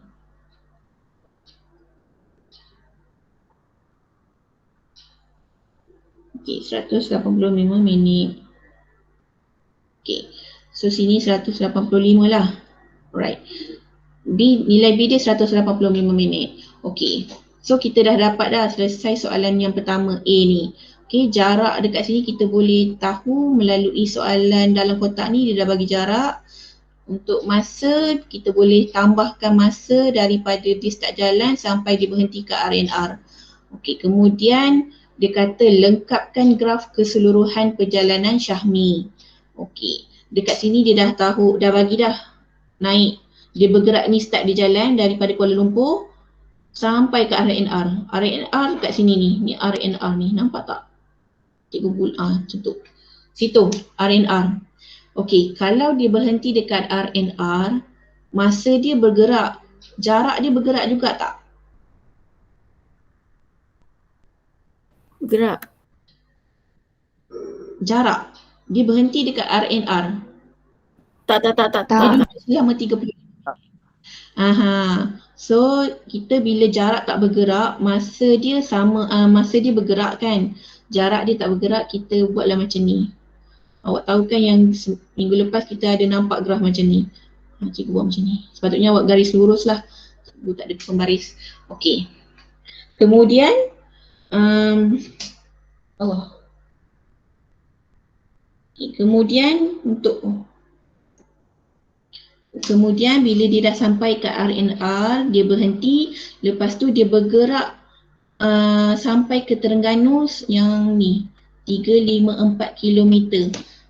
Okey, 185 minit. Okey. So sini 185 lah. Alright. Nilai B dia 185 minit. Okey. So kita dah dapat dah selesai soalan yang pertama A ni. Okey, jarak dekat sini kita boleh tahu melalui soalan dalam kotak ni dia dah bagi jarak. Untuk masa, kita boleh tambahkan masa daripada dia start jalan sampai dia berhenti ke R&R. Okey, kemudian dia kata lengkapkan graf keseluruhan perjalanan Syahmi. Okey, dekat sini dia dah tahu, dah bagi dah naik. Dia bergerak ni start dia jalan daripada Kuala Lumpur sampai ke R&R. R&R kat sini ni R&R ni, nampak tak? Cikgu macam tu. Situ R&R. Okey, kalau dia berhenti dekat R&R, masa dia bergerak, jarak dia bergerak juga tak? Gerak. Jarak. Dia berhenti dekat R&R. Tak. Selama 30. So kita bila jarak tak bergerak, masa dia sama, masa dia bergerak kan, jarak dia tak bergerak, kita buatlah macam ni. Awak tahu kan yang minggu lepas kita ada nampak graf macam ni. Cikgu buat macam ni. Sepatutnya awak garis lurus lah. Cikgu tak ada pembaris. Okey. Kemudian Kemudian bila dia dah sampai ke R&R, dia berhenti, lepas tu dia bergerak sampai ke Terengganu yang ni 354 km.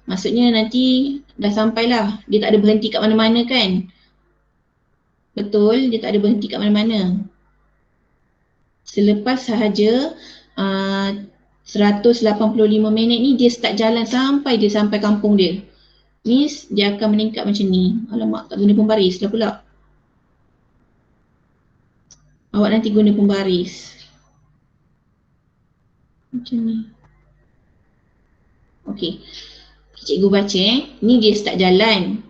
Maksudnya nanti dah sampailah, dia tak ada berhenti kat mana-mana kan? Betul, dia tak ada berhenti kat mana-mana. Selepas sahaja 185 minit ni dia start jalan sampai dia sampai kampung dia. Ni dia akan meningkat macam ni. Alamak, tak guna pembaris dah pula. Awak nanti guna pembaris. Macam ni. Okey. Cikgu baca Ni dia start jalan.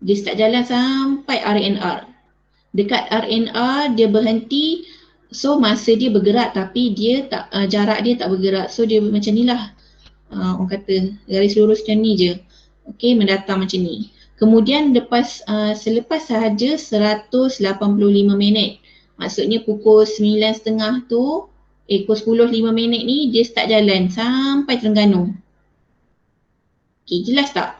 Dia start jalan sampai R&R. Dekat R&R dia berhenti. So masa dia bergerak tapi dia tak jarak dia tak bergerak. So dia macam ni lah. Orang kata garis lurus macam ni je. Okey, mendatang macam ni. Kemudian selepas sahaja 185 minit. Maksudnya pukul 9.30 tu, pukul 10.05 minit ni dia start jalan sampai Terengganu. Okey, jelas tak?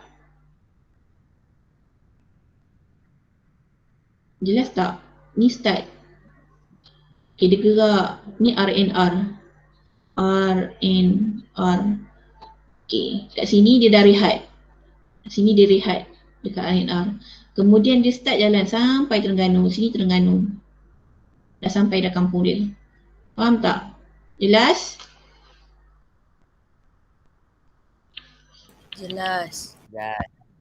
Jelas tak? Ni start. Okey, dia gerak. Ni R&R. R&R. Okey, kat sini dia dah rehat. Sini dia rehat dekat R&R. Kemudian dia start jalan sampai Terengganu. Sini Terengganu. Dah sampai dah kampung dia. Faham tak? Jelas? Jelas.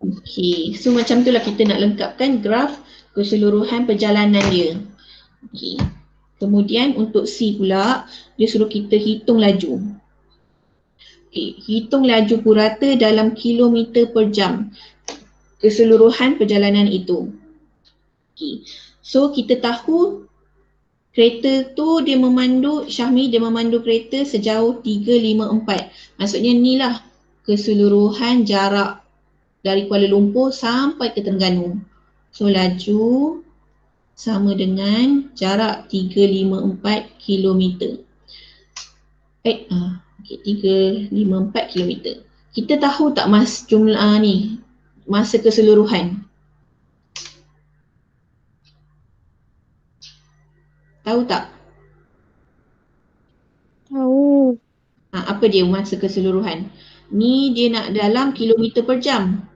Okey. So macam tu lah kita nak lengkapkan graf keseluruhan perjalanan dia. Okey. Kemudian untuk C pula, dia suruh kita hitung laju. Okay, hitung laju purata dalam kilometer per jam keseluruhan perjalanan itu. Okay. So kita tahu kereta tu dia memandu, Syahmi dia memandu kereta sejauh 354. Maksudnya ni lah keseluruhan jarak dari Kuala Lumpur sampai ke Terengganu. So laju sama dengan jarak 354 kilometer. Okay, 354 km. Kita tahu tak jumlah ni, masa keseluruhan? Tahu tak? Tahu. Apa dia masa keseluruhan? Ni dia nak dalam kilometer per jam.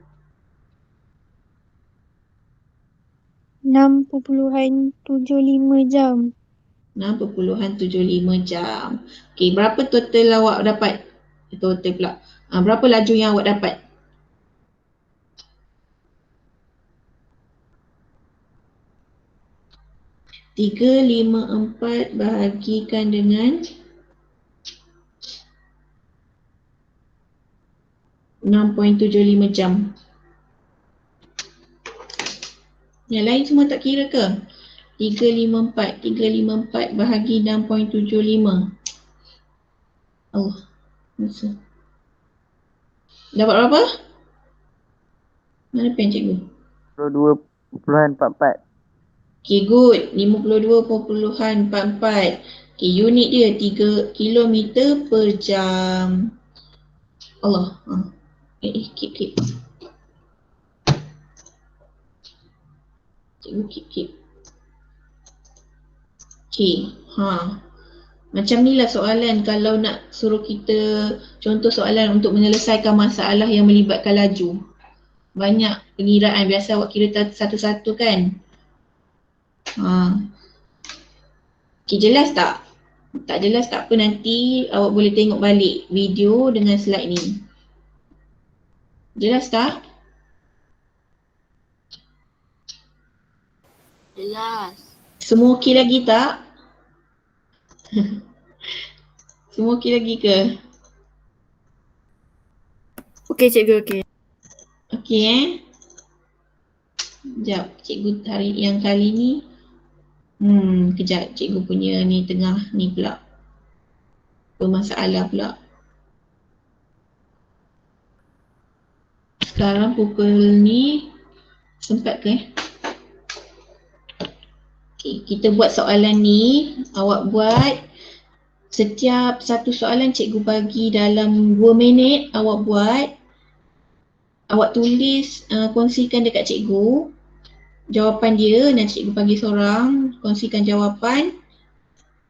6.75 jam. 6.75 jam. Okey, berapa total awak dapat? Total pula. Berapa laju yang awak dapat? Tiga, lima, empat bahagikan dengan 6.75 jam. Yang lain semua tak kira ke? 354 bahagi 6.75. Allah. Masa. Dapat berapa? Mana pen cikgu? 22.44. Okay, good. 52.44. Okay, unit dia 3 km per jam. Allah. Keep. Cikgu keep. Okay, macam ni lah soalan kalau nak suruh kita contoh soalan untuk menyelesaikan masalah yang melibatkan laju. Banyak pengiraan, biasa awak kira satu-satu kan. Okay, jelas tak? Tak jelas tak apa, nanti awak boleh tengok balik video dengan slide ni. Jelas tak? Jelas. Semua okey lagi tak? Semua okey lagi ke? Okey cikgu, okey. Okey Sekejap, cikgu tarik yang kali ni. Kejap, cikgu punya ni tengah ni pula. Bermasalah pula. Sekarang pukul ni sempat ke? Okay, kita buat soalan ni. Awak buat setiap satu soalan cikgu bagi dalam 2 minit. Awak buat. Awak tulis, kongsikan dekat cikgu jawapan dia. Nanti cikgu panggil seorang, kongsikan jawapan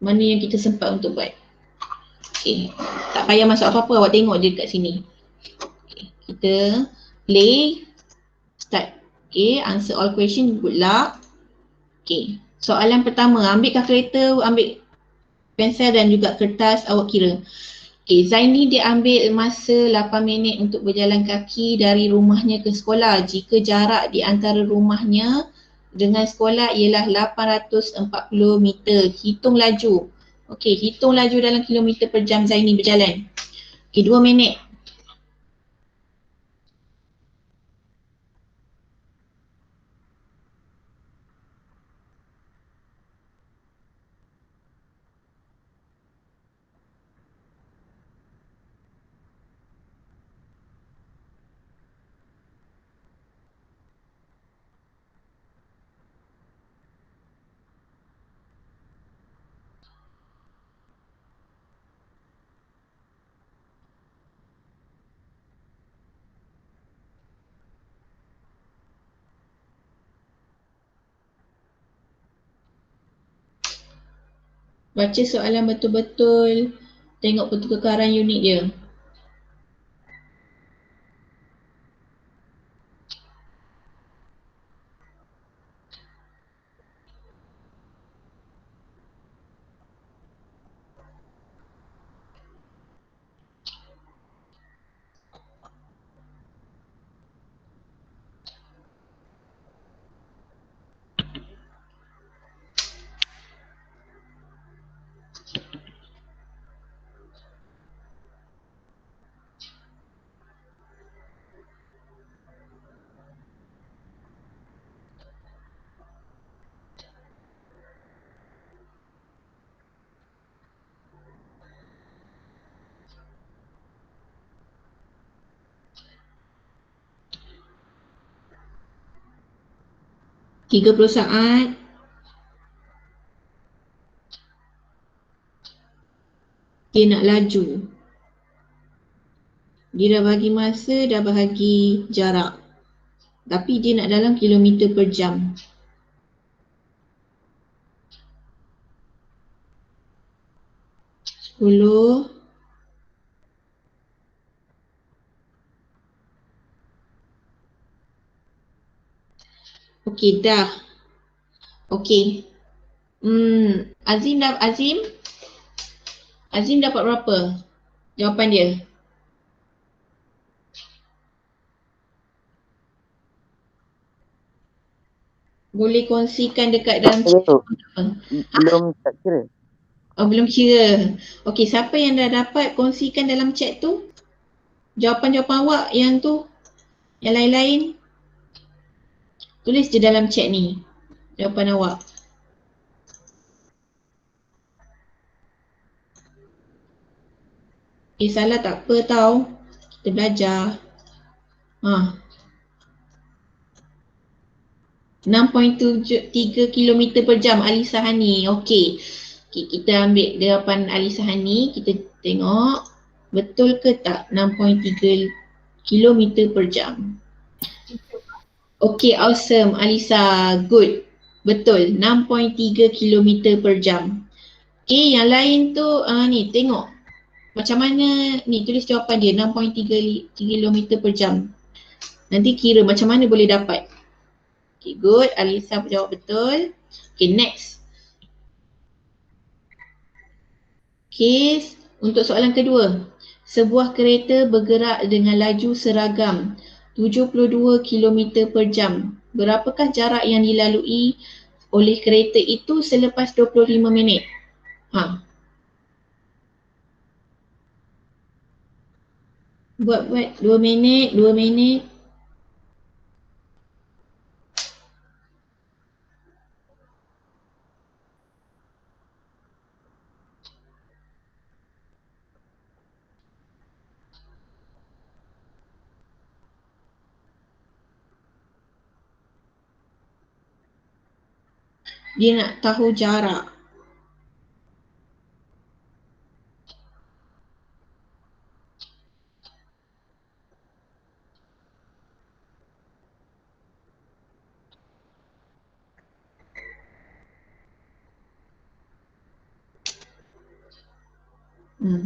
mana yang kita sempat untuk buat. Okay, tak payah masuk apa-apa, awak tengok je dekat sini. Okay, kita play, start. Okay, answer all question, good luck. Okay, soalan pertama, ambil kalkulator, ambil pensel dan juga kertas, awak kira. Okay, Zaini dia ambil masa 8 minit untuk berjalan kaki dari rumahnya ke sekolah jika jarak di antara rumahnya dengan sekolah ialah 840 meter. Hitung laju. Okay, hitung laju dalam kilometer per jam Zaini berjalan. Okay, 2 minit. Baca soalan betul-betul, tengok pertukaran unit dia. Tiga 30 saat. Dia nak laju. Dia dah bagi masa, dah bagi jarak. Tapi dia nak dalam kilometer per jam. Sepuluh. Okey, dah. Okey. Azim dapat berapa jawapan dia? Boleh kongsikan dekat dalam chat. Belum tak kira. Oh, belum kira. Okey, siapa yang dah dapat kongsikan dalam chat tu? Jawapan-jawapan awak yang tu, yang lain-lain. Tulis je dalam chat ni jawapan awak. Salah tak apa tau. Kita belajar. 6.73 km per jam Alisa Hani. Okey. Okay, kita ambil jawapan Alisa Hani. Kita tengok betul ke tak 6.3 km per jam. Okey, awesome Alisa. Good. Betul, 6.3 km per jam. Okay, yang lain tu ni tengok macam mana ni, tulis jawapan dia 6.3 km per jam. Nanti kira macam mana boleh dapat. Okay, good. Alisa jawab betul. Okay, next. Okay, untuk soalan kedua. Sebuah kereta bergerak dengan laju seragam 72 km per jam. Berapakah jarak yang dilalui oleh kereta itu selepas 25 minit? Buat 2 minit, 2 minit. Dia nak tahu jarak.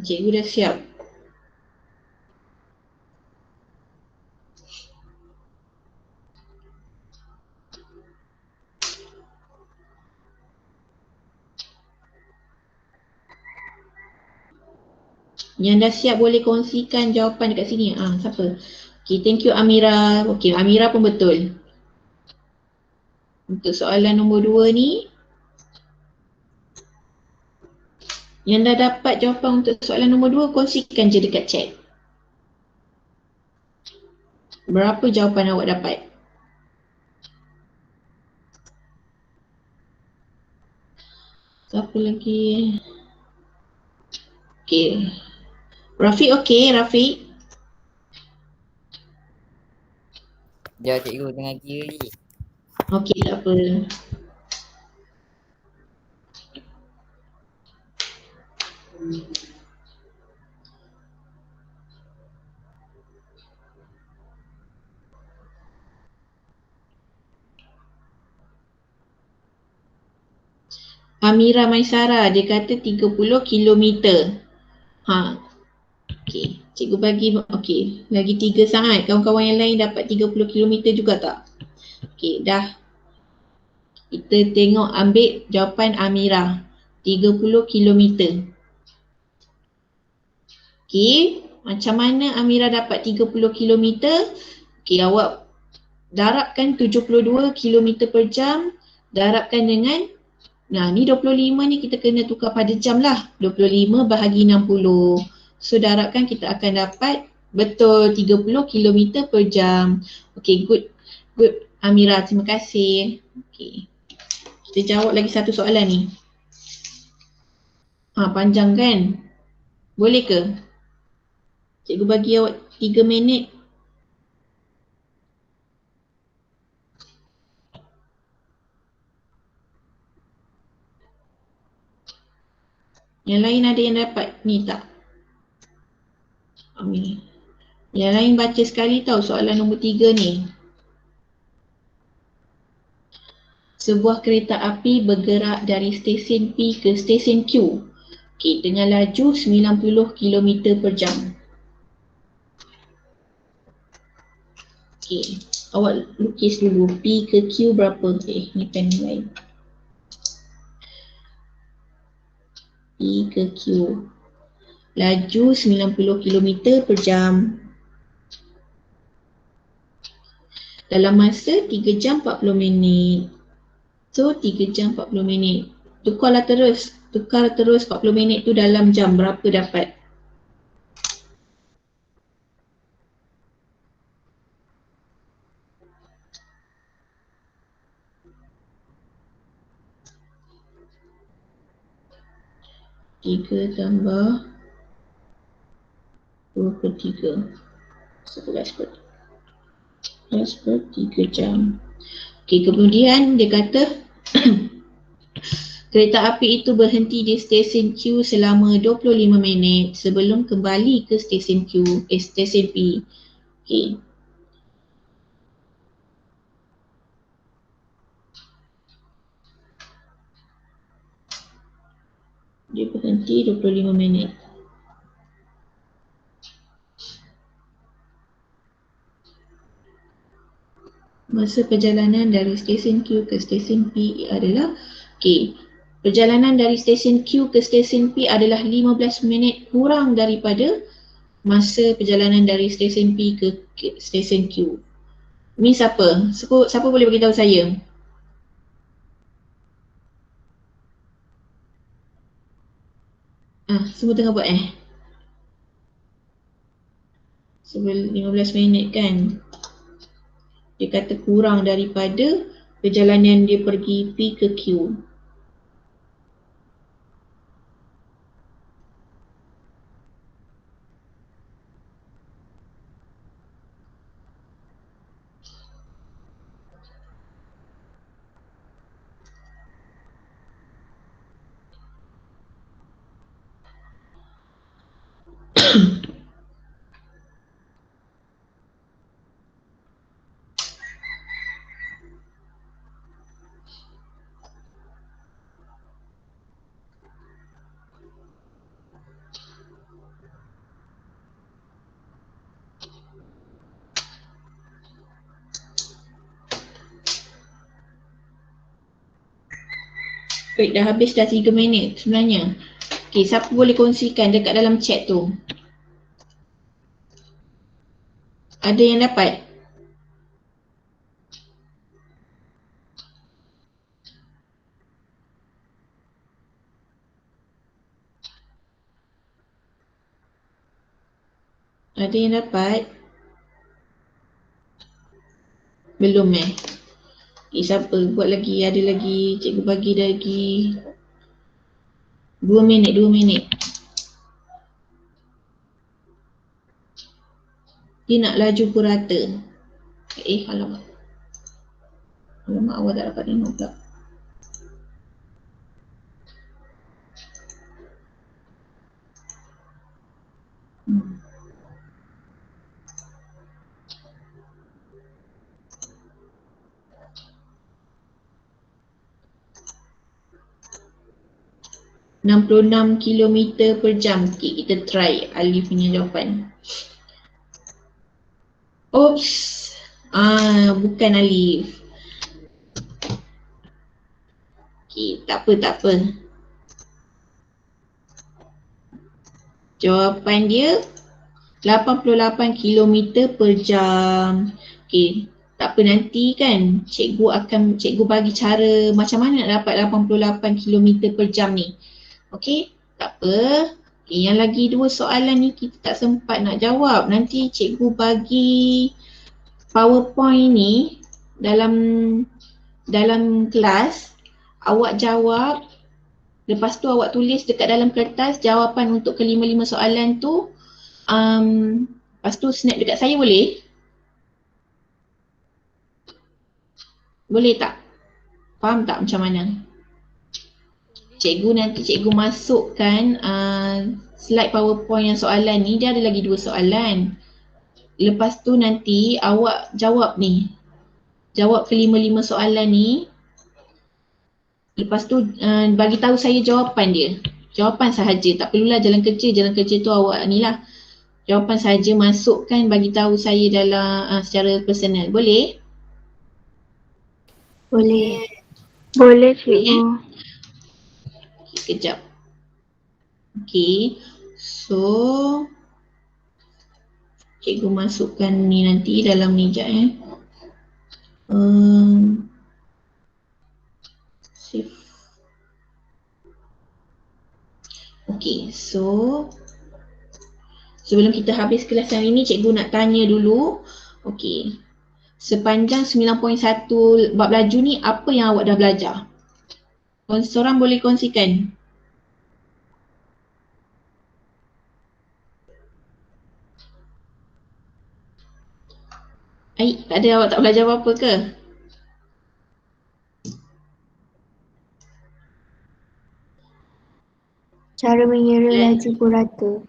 Cikgu dah siap. Yang dah siap boleh kongsikan jawapan dekat sini. Siapa? Okay, thank you Amira. Okay, Amira pun betul. Untuk soalan nombor 2 ni, yang dah dapat jawapan untuk soalan nombor 2, kongsikan je dekat chat. Berapa jawapan awak dapat? Siapa lagi? Okay. Rafiq okay, Rafiq? Dia cikgu tengah kira lagi. Okay, tak apa. Amira Maisara, dia kata 30 km. Okay, cikgu bagi, okay, lagi 3 sangat. Kawan-kawan yang lain dapat 30 km juga tak? Okay, dah. Kita tengok ambil jawapan Amira, 30 km. Okay, macam mana Amira dapat 30 km? Okay, awak darabkan 72 km per jam, darabkan dengan, ni 25 ni kita kena tukar pada jam lah. 25 bahagi 60. So darabkan kita akan dapat betul 30 km per jam. Okay, good. Good Amira, terima kasih. Okay. Kita jawab lagi satu soalan ni. Panjang kan? Boleh ke? Cikgu bagi awak 3 minit. Yang lain ada yang dapat ni tak? Yang lain baca sekali tahu soalan nombor 3 ni. Sebuah kereta api bergerak dari stesen P ke stesen Q. Okay, dengan laju 90 km per jam. Okay, awak lukis dulu P ke Q berapa? Ni pen lain. P ke Q. Laju 90 km per jam. Dalam masa 3 jam 40 minit. So 3 jam 40 minit. Tukarlah terus. Tukar terus 40 minit tu dalam jam berapa dapat? Tiga tambah 2/3. 11/3 jam. Okay, kemudian dia kata kereta api itu berhenti di stesen Q selama 25 minit sebelum kembali ke stesen stesen P. Okay. Nanti 25 minit. Masa perjalanan dari stesen Q ke stesen P adalah perjalanan dari stesen Q ke stesen P adalah 15 minit kurang daripada masa perjalanan dari stesen P ke stesen Q. Ni siapa? Siapa boleh beritahu saya? Semua tengah buat sebelum 15 minit kan. Dia kata kurang daripada perjalanan dia pergi P ke Q. Baik, dah habis dah 3 minit sebenarnya. Siapa boleh kongsikan dekat dalam chat tu? Ada yang dapat? Ada yang dapat? Belum siapa buat lagi? Ada lagi, cikgu bagi lagi 2 minit. Dia nak laju purata. Alamak. Alamak, awak tak dapat tengok pula. Hmm. ...66 kilometer per jam. Kita try Alif punya jawapan. Oops. Bukan Alif. Tak apa. Jawapan dia 88 kilometer per jam. Tak apa, nanti kan cikgu bagi cara macam mana nak dapat 88 kilometer per jam ni. Tak apa. Yang lagi 2 soalan ni kita tak sempat nak jawab. Nanti cikgu bagi PowerPoint ni dalam kelas. Awak jawab. Lepas tu awak tulis dekat dalam kertas jawapan untuk kelima-lima soalan tu. Lepas tu snap dekat saya boleh? Boleh tak? Faham tak macam mana? Nanti cikgu masukkan slide PowerPoint yang soalan ni. Dia ada lagi 2 soalan. Lepas tu nanti awak jawab ni. Jawab kelima-lima soalan ni. Lepas tu bagi tahu saya jawapan dia. Jawapan sahaja. Tak perlulah jalan kerja. Jalan kerja tu awak ni lah. Jawapan sahaja masukkan bagi tahu saya dalam secara personal. Boleh? Boleh. Boleh cikgu. Kejap. So cikgu masukkan ni nanti dalam ni sekejap save. So sebelum kita habis kelas hari ni, cikgu nak tanya dulu. Sepanjang 9.1 bab laju ni, apa yang awak dah belajar? Seorang boleh kongsikan? Tak ada, awak tak belajar apa-apa ke? Cara mengira laju purata.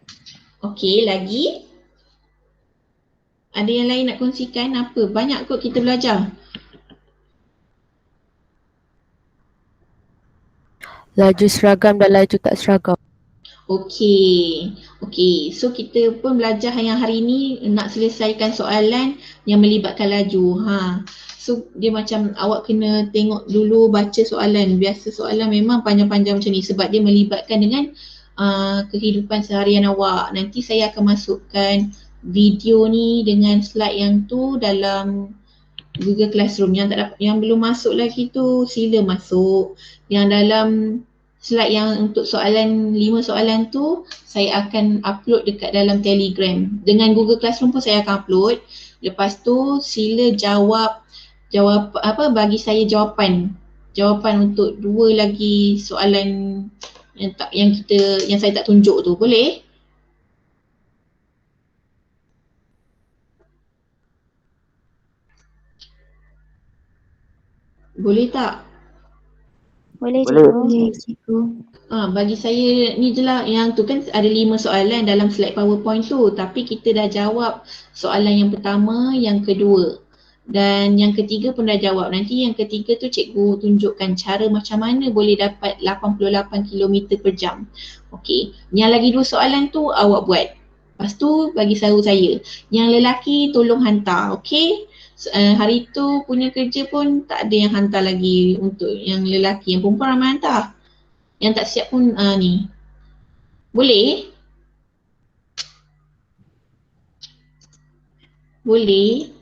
Lagi? Ada yang lain nak kongsikan apa? Banyak kot kita belajar. Laju seragam dan laju tak seragam. Okey. Okey. So kita pun belajar yang hari ni nak selesaikan soalan yang melibatkan laju. So dia macam awak kena tengok dulu baca soalan. Biasa soalan memang panjang-panjang macam ni sebab dia melibatkan dengan kehidupan seharian awak. Nanti saya akan masukkan video ni dengan slide yang tu dalam Google Classroom. Yang tak dapat, yang belum masuk lagi tu sila masuk. Yang dalam slide yang untuk soalan 5 soalan tu saya akan upload dekat dalam Telegram. Dengan Google Classroom pun saya akan upload. Lepas tu sila jawab bagi saya jawapan untuk 2 lagi soalan yang saya tak tunjuk tu. Boleh? Boleh tak? Boleh Boleh. cikgu. Boleh cikgu. Bagi saya ni je lah, yang tu kan ada 5 soalan dalam slide PowerPoint tu, tapi kita dah jawab soalan yang pertama, yang kedua dan yang ketiga pun dah jawab. Nanti yang ketiga tu cikgu tunjukkan cara macam mana boleh dapat 88 km per jam. Okey, yang lagi 2 soalan tu awak buat. Lepas tu bagi tahu saya. Yang lelaki tolong hantar, okey? Hari tu punya kerja pun tak ada yang hantar lagi untuk yang lelaki, yang perempuan ramai hantar. Yang tak siap pun ni. Boleh? Boleh?